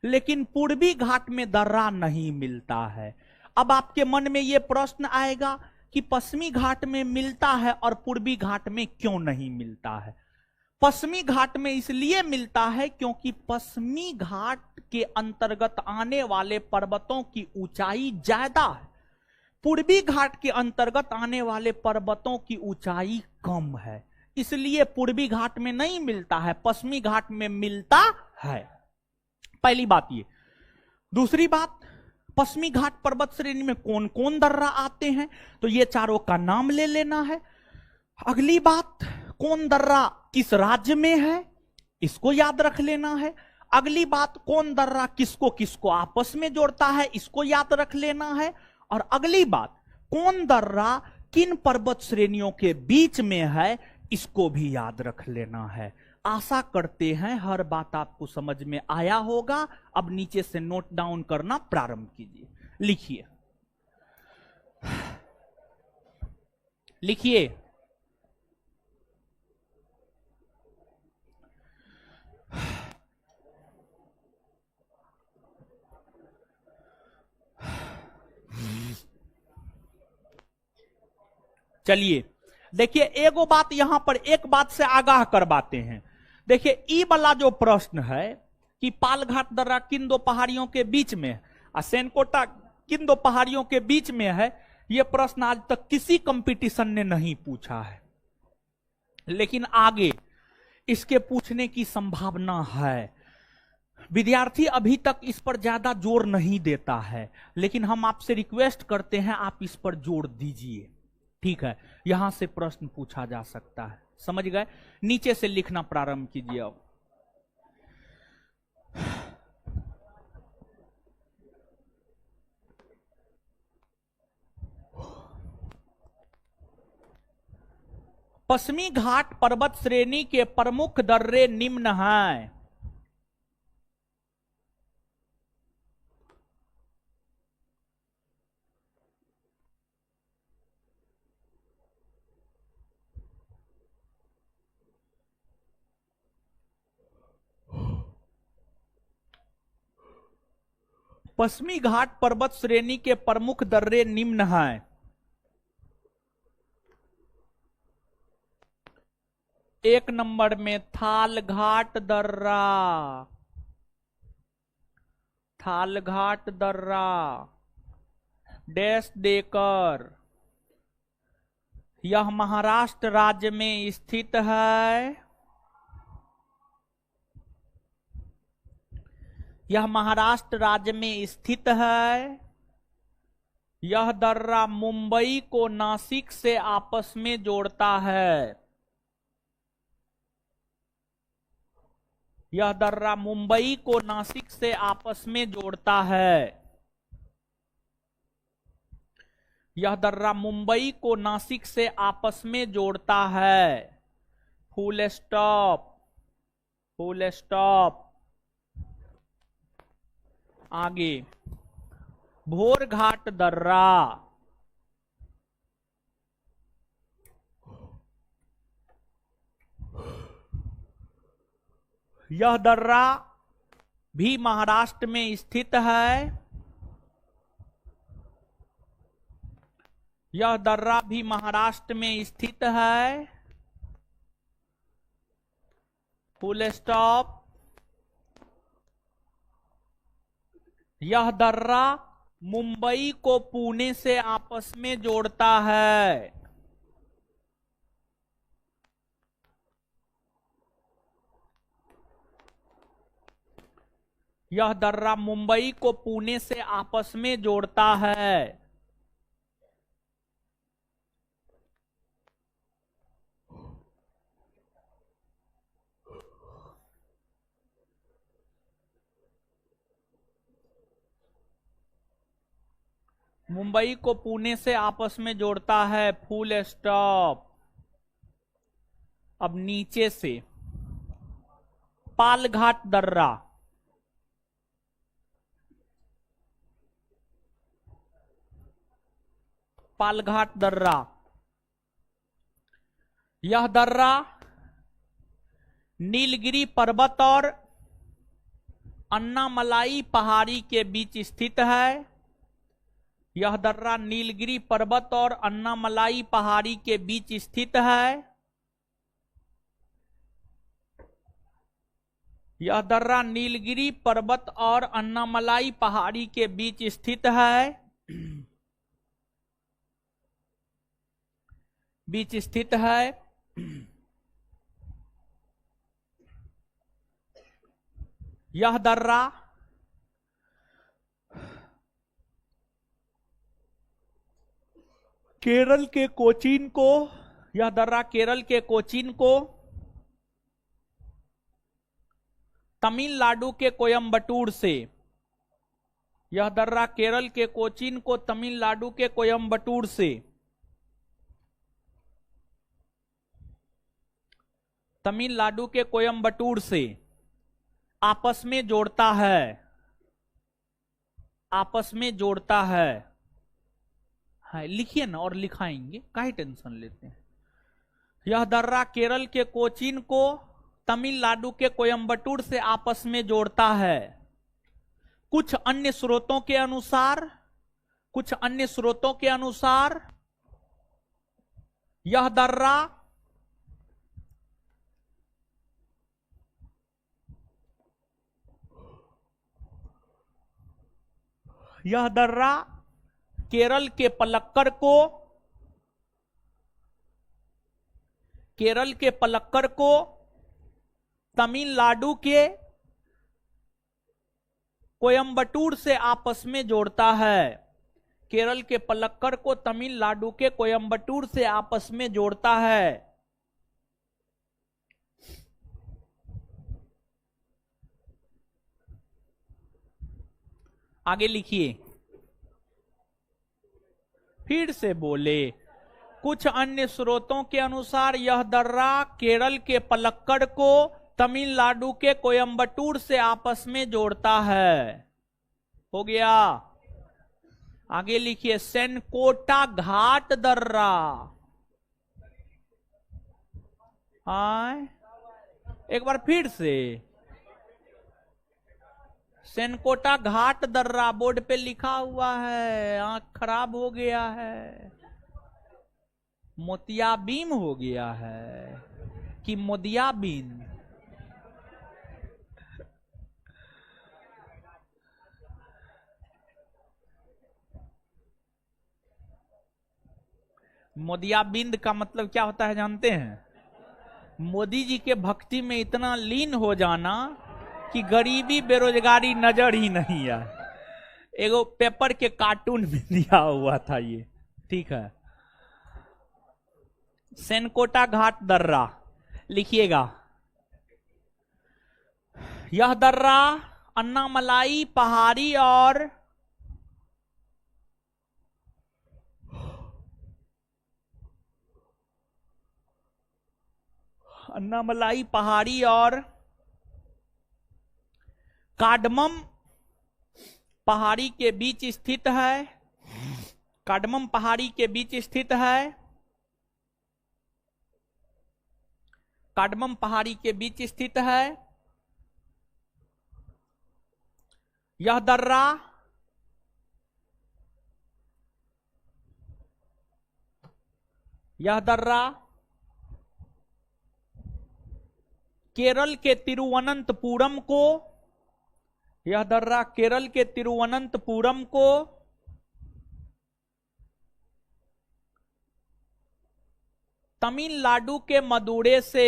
लेकिन पूर्वी घाट में दर्रा नहीं मिलता है। अब आपके मन में यह प्रश्न आएगा कि पश्चिमी घाट में मिलता है और पूर्वी घाट में क्यों नहीं मिलता है। पश्चिमी घाट में इसलिए मिलता है क्योंकि पश्चिमी घाट के अंतर्गत आने वाले पर्वतों की ऊंचाई ज्यादा है, पूर्वी घाट के अंतर्गत आने वाले पर्वतों की ऊंचाई कम है, इसलिए पूर्वी घाट में नहीं मिलता है, पश्चिमी घाट में मिलता है। पहली बात ये। दूसरी बात, पश्चिमी घाट पर्वत श्रेणी में कौन कौन दर्रा आते हैं, तो ये चारों का नाम ले लेना है। अगली बात, कौन दर्रा किस राज्य में है, इसको याद रख लेना है। अगली बात, कौन दर्रा किसको किसको आपस में जोड़ता है, इसको याद रख लेना है। और अगली बात, कौन दर्रा किन पर्वत श्रेणियों के बीच में है, इसको भी याद रख लेना है। आशा करते हैं हर बात आपको समझ में आया होगा। अब नीचे से नोट डाउन करना प्रारंभ कीजिए। लिखिए लिखिए चलिए देखिए, एगो बात यहां पर एक बात से आगाह करवाते हैं। देखिए, ई वाला जो प्रश्न है कि पालघाट दर्रा किन दो पहाड़ियों के बीच में है और सेनकोटा किन दो पहाड़ियों के बीच में है, यह प्रश्न आज तक किसी कंपटीशन ने नहीं पूछा है, लेकिन आगे इसके पूछने की संभावना है। विद्यार्थी अभी तक इस पर ज्यादा जोर नहीं देता है, लेकिन हम आपसे रिक्वेस्ट करते हैं आप इस पर जोर दीजिए। ठीक है, यहां से प्रश्न पूछा जा सकता है, समझ गए। नीचे से लिखना प्रारंभ कीजिए। अब पश्चिमी घाट पर्वत श्रेणी के प्रमुख दर्रे निम्न हैं। पश्चिमी घाट पर्वत श्रेणी के प्रमुख दर्रे निम्न हैं। एक नंबर में थालघाट दर्रा, थालघाट दर्रा डैश देकर यह महाराष्ट्र राज्य में स्थित है। यह महाराष्ट्र राज्य में स्थित है। यह दर्रा मुंबई को नासिक से आपस में जोड़ता है। यह दर्रा मुंबई को नासिक से आपस में जोड़ता है। यह दर्रा मुंबई को नासिक से आपस में जोड़ता है। Full stop, full stop. आगे भोर घाट दर्रा, यह दर्रा भी महाराष्ट्र में स्थित है, यह दर्रा भी महाराष्ट्र में स्थित है, फुल स्टॉप। यह दर्रा मुंबई को पुणे से आपस में जोड़ता है, यह दर्रा मुंबई को पुणे से आपस में जोड़ता है। मुंबई को पुणे से आपस में जोड़ता है, फुल स्टॉप। अब नीचे से पालघाट दर्रा, पालघाट दर्रा, यह दर्रा नीलगिरी पर्वत और अन्नामलाई पहाड़ी के बीच स्थित है, यह दर्रा नीलगिरी पर्वत और अन्नामलाई पहाड़ी के बीच स्थित है, यह दर्रा नीलगिरी पर्वत और अन्नामलाई पहाड़ी के बीच स्थित है, बीच स्थित है। यह दर्रा केरल के कोचीन को, यह दर्रा केरल के कोचीन को तमिलनाडु के कोयम्बटूर से, यह दर्रा केरल के कोचीन को तमिलनाडु के कोयम्बटूर से, तमिलनाडु के कोयम्बटूर से आपस में जोड़ता है, आपस में जोड़ता है। लिखिए ना, और लिखाएंगे, काहे टेंशन लेते हैं। यह दर्रा केरल के कोचीन को तमिलनाडु के कोयम्बटूर से आपस में जोड़ता है। कुछ अन्य स्रोतों के अनुसार, कुछ अन्य स्रोतों के अनुसार यह दर्रा केरल के पलक्कड़ को, केरल के पलक्कड़ को तमिलनाडु के कोयम्बटूर से आपस में जोड़ता है, केरल के पलक्कड़ को तमिलनाडु के कोयम्बटूर से आपस में जोड़ता है। आगे लिखिए, फिर से बोले। कुछ अन्य स्रोतों के अनुसार यह दर्रा केरल के पलक्कड़ को तमिलनाडु के कोयम्बटूर से आपस में जोड़ता है। हो गया। आगे लिखिए, सेनकोटा घाट दर्रा। एक बार फिर से, सेनकोटा घाट दर्रा बोर्ड पे लिखा हुआ है, आंख खराब हो गया है, मोतियाबीन हो गया है कि मोदियाबीन? मोदियाबिंद का मतलब क्या होता है जानते हैं? मोदी जी के भक्ति में इतना लीन हो जाना कि गरीबी बेरोजगारी नजर ही नहीं आए। एगो पेपर के कार्टून में दिया हुआ था ये, ठीक है। सेनकोटा घाट दर्रा लिखिएगा। यह दर्रा अन्नामलाई पहाड़ी और अन्नामलाई पहाड़ी और कार्डमम पहाड़ी के बीच स्थित है। कार्डमम पहाड़ी के बीच स्थित है। कार्डमम पहाड़ी के बीच स्थित है। यह दर्रा केरल के तिरुवनंतपुरम को, यह दर्रा केरल के तिरुवनंतपुरम को तमिलनाडु के मदुरै से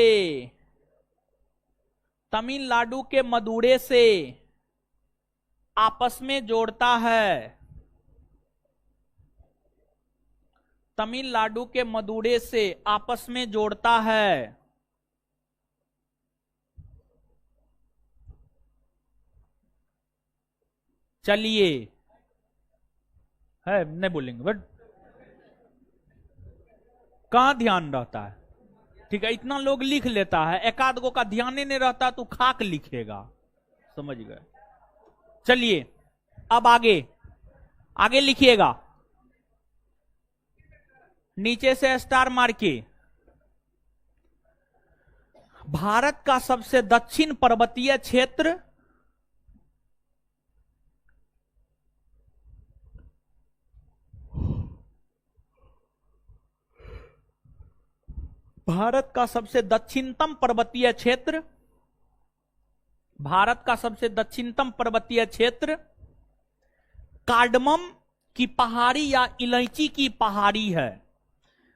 आपस में जोड़ता है। तमिलनाडु के मदुरै से आपस में जोड़ता है। चलिए, है नहीं बोलेंगे बट कहां ध्यान रहता है। ठीक है, इतना लोग लिख लेता है, एक आध गो का ध्यान ही नहीं रहता तो खाक लिखेगा, समझ गए। चलिए अब आगे लिखिएगा, नीचे से स्टार मार के। भारत का सबसे दक्षिण पर्वतीय क्षेत्र, भारत का सबसे दक्षिणतम पर्वतीय क्षेत्र, भारत का सबसे दक्षिणतम पर्वतीय क्षेत्र कार्डमम की पहाड़ी या इलायची की पहाड़ी है।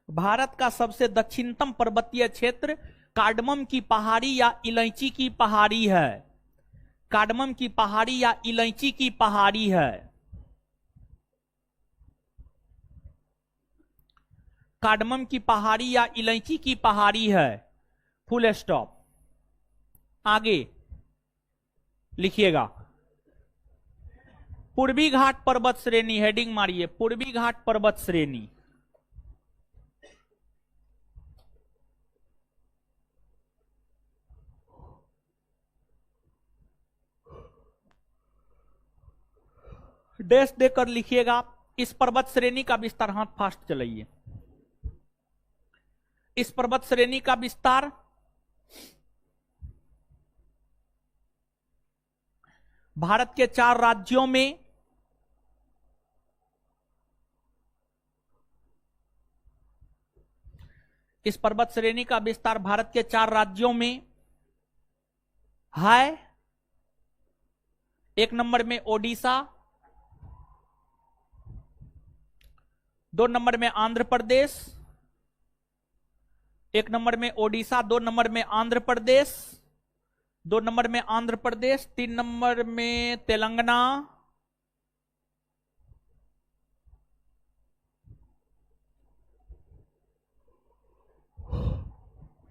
भारत का सबसे दक्षिणतम पर्वतीय क्षेत्र कार्डमम की पहाड़ी या इलायची की पहाड़ी है। कार्डमम की पहाड़ी या इलायची की पहाड़ी है। कार्डमम की पहाड़ी या इलायची की पहाड़ी है। Full stop. आगे लिखिएगा, पूर्वी घाट पर्वत श्रेणी, हेडिंग मारिए, पूर्वी घाट पर्वत श्रेणी। डैश देकर लिखिएगा। इस पर्वत श्रेणी का विस्तार, हाथ फास्ट चलाइए। इस पर्वत श्रेणी का विस्तार भारत के 4 राज्यों में इस पर्वत श्रेणी का विस्तार भारत के 4 राज्यों में है। 1 नंबर में ओडिशा, 2 नंबर में आंध्र प्रदेश, 1 नंबर में ओडिशा, 2 नंबर में आंध्र प्रदेश, 2 नंबर में आंध्र प्रदेश, 3 नंबर में तेलंगाना,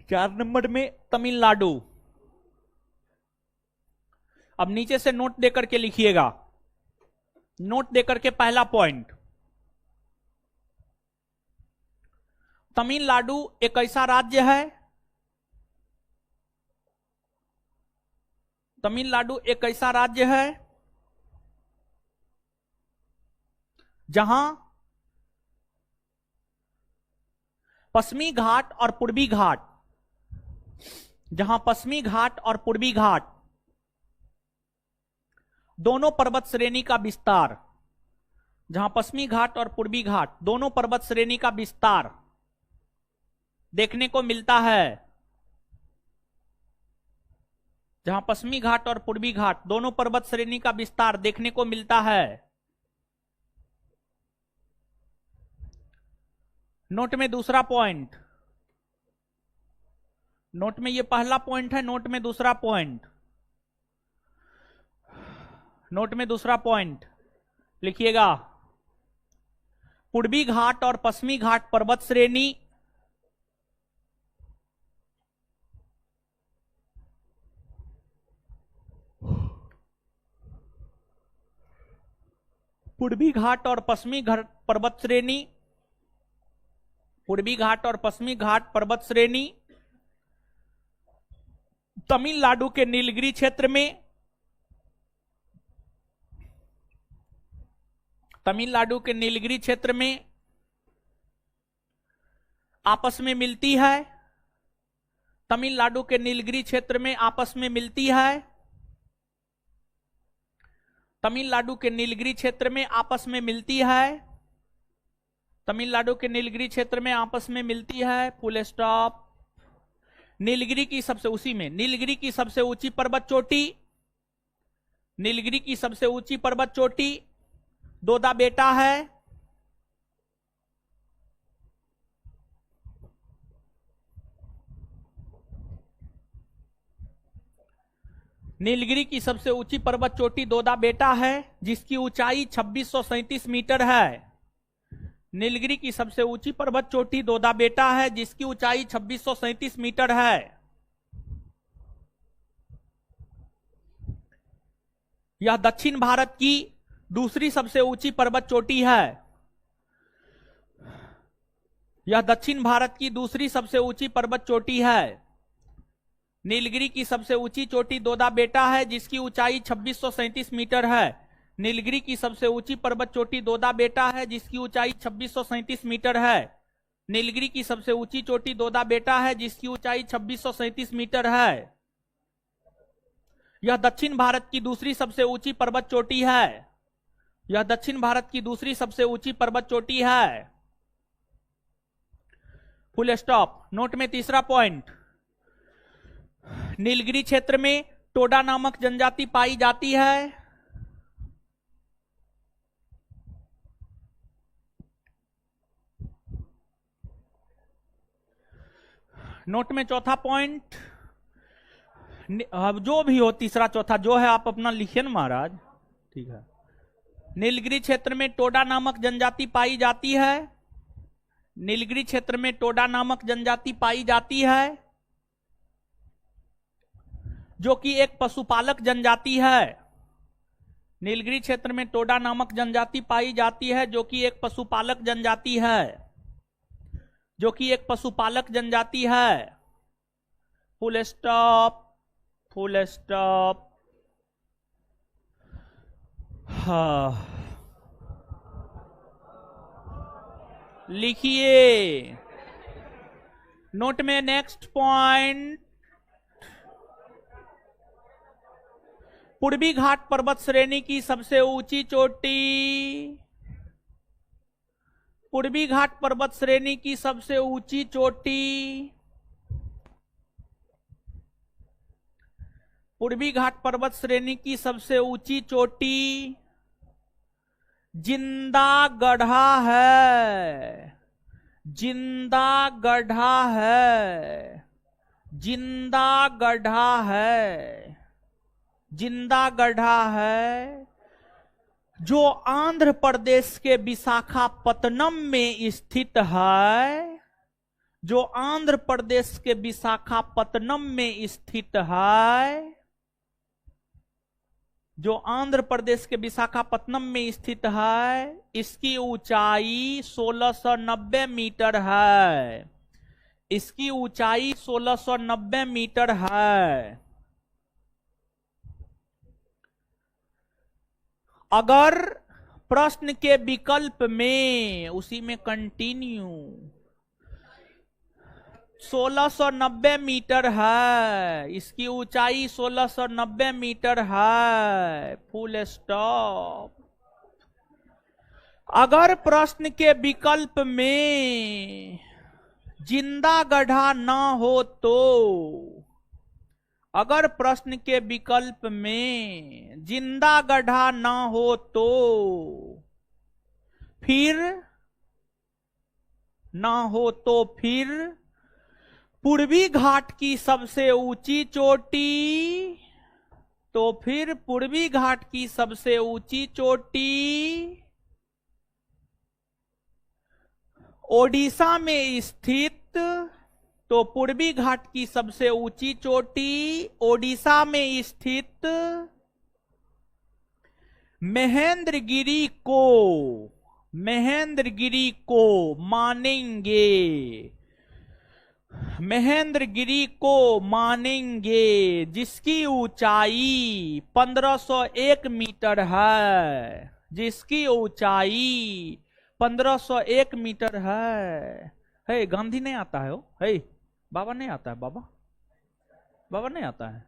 4 नंबर में तमिलनाडु। अब नीचे से नोट देकर के लिखिएगा। नोट देकर के पहला पॉइंट, तमिलनाडु एक ऐसा राज्य है, तमिलनाडु एक ऐसा राज्य है जहां पश्चिमी घाट और पूर्वी घाट, जहां पश्चिमी घाट और पूर्वी घाट दोनों पर्वत श्रेणी का विस्तार, जहां पश्चिमी घाट और पूर्वी घाट दोनों पर्वत श्रेणी का विस्तार देखने को मिलता है, जहां पश्चिमी घाट और पूर्वी घाट दोनों पर्वत श्रेणी का विस्तार देखने को मिलता है। नोट में दूसरा पॉइंट, नोट में ये पहला पॉइंट है, नोट में दूसरा पॉइंट, नोट में दूसरा पॉइंट लिखिएगा, पूर्वी घाट और पश्चिमी घाट पर्वत श्रेणी पूर्वी घाट और पश्चिमी घाट पर्वत श्रेणी, पूर्वी घाट और पश्चिमी घाट पर्वत श्रेणी तमिलनाडु के नीलगिरी क्षेत्र में, तमिलनाडु के नीलगिरी क्षेत्र में आपस में मिलती है, तमिलनाडु के नीलगिरी क्षेत्र में आपस में मिलती है, तमिलनाडु के नीलगिरी क्षेत्र में आपस में मिलती है, तमिलनाडु के नीलगिरी क्षेत्र में आपस में मिलती है, फुल स्टॉप। नीलगिरी की सबसे, उसी में नीलगिरी की सबसे ऊंची पर्वत चोटी, नीलगिरी की सबसे ऊंची पर्वत चोटी दोदा बेटा है, नीलगिरी की सबसे ऊंची पर्वत चोटी दोदा बेटा है जिसकी ऊंचाई 2637 मीटर है। नीलगिरी की सबसे ऊंची पर्वत चोटी दोदा बेटा है जिसकी ऊंचाई 2637 मीटर है। यह दक्षिण भारत की दूसरी सबसे ऊंची पर्वत चोटी है। यह दक्षिण भारत की दूसरी सबसे ऊंची पर्वत चोटी है। नीलगिरी की सबसे ऊंची चोटी दोदा बेटा है जिसकी ऊंचाई 2637 मीटर है। नीलगिरी की सबसे ऊंची पर्वत चोटी दोदा बेटा है जिसकी ऊंचाई 2637 मीटर है। नीलगिरी की सबसे ऊंची चोटी दोदा बेटा है जिसकी ऊंचाई 2637 मीटर है। यह दक्षिण भारत की दूसरी सबसे ऊंची पर्वत चोटी है। यह दक्षिण भारत की दूसरी सबसे ऊंची पर्वत चोटी है। Full stop. नोट में तीसरा पॉइंट, नीलगिरी क्षेत्र में टोडा नामक जनजाति पाई जाती है। नोट में चौथा पॉइंट, जो भी हो तीसरा चौथा जो है आप अपना लिखिए ना महाराज, ठीक है। नीलगिरी क्षेत्र में टोडा नामक जनजाति पाई जाती है। नीलगिरी क्षेत्र में टोडा नामक जनजाति पाई जाती है जो कि एक पशुपालक जनजाति है। नीलगिरी क्षेत्र में टोडा नामक जनजाति पाई जाती है जो कि एक पशुपालक जनजाति है, जो कि एक पशुपालक जनजाति है। Full stop, full stop. हाँ, लिखिए। नोट में नेक्स्ट पॉइंट, पूर्वी घाट पर्वत श्रेणी की सबसे ऊंची चोटी, पूर्वी घाट पर्वत श्रेणी की सबसे ऊंची चोटी, पूर्वी घाट पर्वत श्रेणी की सबसे ऊंची चोटी जिंदा गढ़ा है। जिंदा गढ़ा है। जिंदा गढ़ा है। जिंदा गढ़ा है जो आंध्र प्रदेश के विशाखापत्तनम में स्थित है, जो आंध्र प्रदेश के विशाखापत्तनम में स्थित है, जो आंध्र प्रदेश के विशाखापत्तनम में स्थित है। इसकी ऊंचाई 1690 मीटर है। इसकी ऊंचाई 1690 मीटर है। अगर प्रश्न के विकल्प में, उसी में कंटिन्यू, 1690 मीटर है, इसकी ऊंचाई 1690 मीटर है। Full stop. अगर प्रश्न के विकल्प में जिंदा गढ़ा ना हो तो, अगर प्रश्न के विकल्प में जिंदा गढ़ा ना हो तो फिर, ना हो तो फिर पूर्वी घाट की सबसे ऊंची चोटी, तो फिर पूर्वी घाट की सबसे ऊंची चोटी ओडिशा में स्थित, तो पूर्वी घाट की सबसे ऊंची चोटी ओडिशा में स्थित महेंद्रगिरी को, महेंद्रगिरी को मानेंगे। महेंद्रगिरी को मानेंगे जिसकी ऊंचाई 1501 मीटर है, जिसकी ऊंचाई 1501 मीटर है। गांधी नहीं आता है वो, है बाबा नहीं आता है, बाबा नहीं आता है,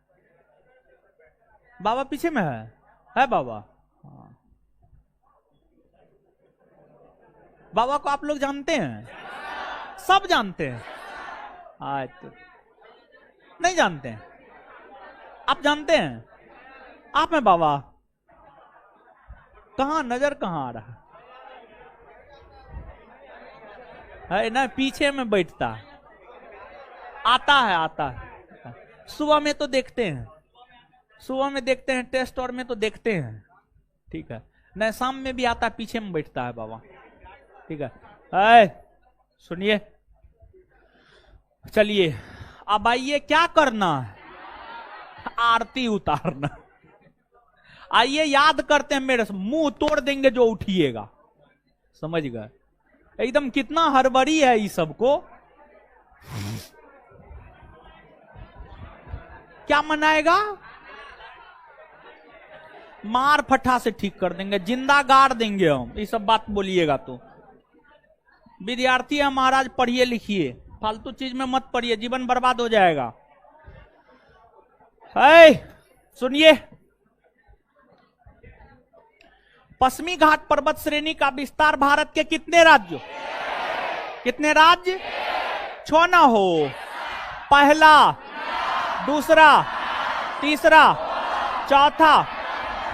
बाबा पीछे में है बाबा। हाँ। बाबा को आप लोग जानते हैं, सब जानते हैं। आज तो नहीं जानते हैं, आप जानते हैं? आप में बाबा कहां, नजर कहां आ रहा है ना? पीछे में बैठता, आता है। सुबह में तो देखते हैं, सुबह में देखते हैं, टेस्ट और में तो देखते हैं, ठीक है ना? शाम में भी आता है, पीछे में बैठता है बाबा, ठीक है। सुनिए, चलिए अब आइए, क्या करना है? आरती उतारना। आइए याद करते हैं, मेरे से मुंह तोड़ देंगे जो उठिएगा, समझ गए? एकदम कितना हड़बड़ी है इस सबको। क्या मनाएगा? मार फटा से ठीक कर देंगे, जिंदा गाड़ देंगे हम, ये सब बात बोलिएगा तो। विद्यार्थी है महाराज, पढ़िए लिखिए, फालतू चीज में मत पढ़िए, जीवन बर्बाद हो जाएगा। सुनिए, पश्चिमी घाट पर्वत श्रेणी का विस्तार भारत के कितने राज्यों, कितने राज्य? 6 ना हो, पहला, दूसरा, तीसरा, चौथा,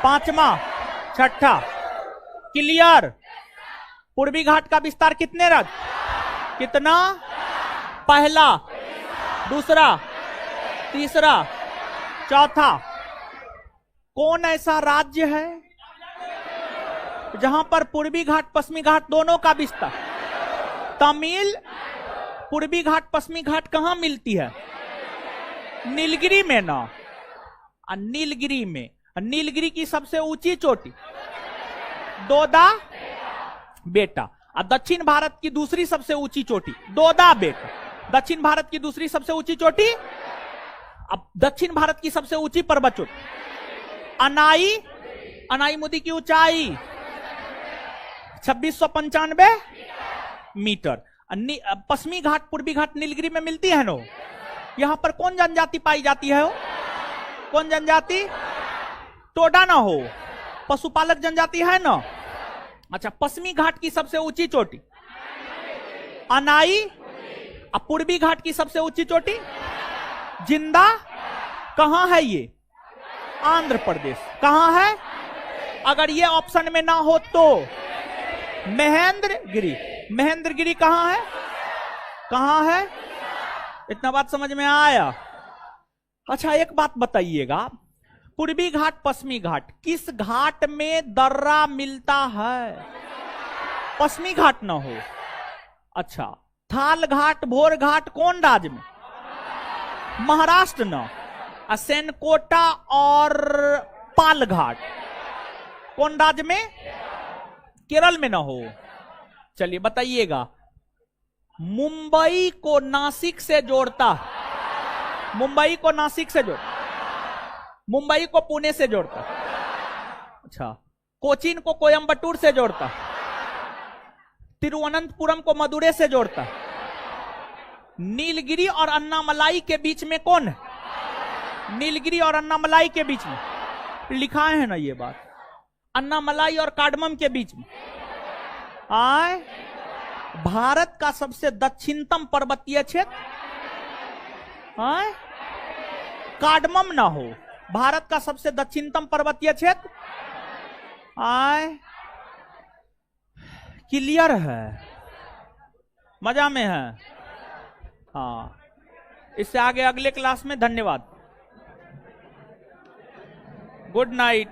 पांचवा, छठा। क्लियर? पूर्वी घाट का विस्तार कितने राज्य, कितना? पहला, दूसरा, तीसरा, चौथा। कौन ऐसा राज्य है जहां पर पूर्वी घाट पश्चिमी घाट दोनों का विस्तार? तमिल। पूर्वी घाट पश्चिमी घाट कहां मिलती है? नीलगिरी में ना, नीलगिरी में। नीलगिरी की सबसे ऊंची चोटी दोदा बेटा, और दक्षिण भारत की दूसरी सबसे ऊंची चोटी दोदा बेटा। दक्षिण भारत की दूसरी सबसे ऊंची चोटी, अब दक्षिण भारत की सबसे ऊंची पर्वत चोटी अनाई, अनाईमुदी की ऊंचाई 2695 मीटर। पश्चिमी घाट पूर्वी घाट नीलगिरी में मिलती है नो। यहां पर कौन जनजाति पाई जाती है? कौन जनजाति? टोडा ना हो, पशुपालक जनजाति है ना। अच्छा, पश्चिमी घाट की सबसे ऊंची चोटी अनाई, अब पूर्वी घाट की सबसे ऊंची चोटी जिंदा। कहां है ये? आंध्र प्रदेश। कहां है? अगर ये ऑप्शन में ना हो तो महेंद्रगिरी। महेंद्रगिरी कहां है? कहां है? इतना बात समझ में आया? अच्छा, एक बात बताइएगा, पूर्वी घाट पश्चिमी घाट, किस घाट में दर्रा मिलता है? पश्चिमी घाट ना हो। अच्छा, थाल घाट, भोर घाट कौन राज्य में? महाराष्ट्र ना। सेनकोटा और पाल घाट कौन राज्य में? केरल में ना हो। चलिए बताइएगा, मुंबई को नासिक से जोड़ता, मुंबई को नासिक से जोड़ता, मुंबई को पुणे से जोड़ता, अच्छा, कोचीन को कोयंबटूर से जोड़ता, तिरुवनंतपुरम को मदुरै से जोड़ता, नीलगिरी और अन्नामलाई के बीच में कौन है? नीलगिरी और अन्नामलाई के बीच में लिखाए हैं ना ये बात, अन्नामलाई और कार्डमम के बीच में। आए, भारत का सबसे दक्षिणतम पर्वतीय क्षेत्र आए, कार्डमम ना हो, भारत का सबसे दक्षिणतम पर्वतीय क्षेत्र आए। क्लियर है? मजा में है? हाँ, इससे आगे अगले क्लास में। धन्यवाद, गुड नाइट।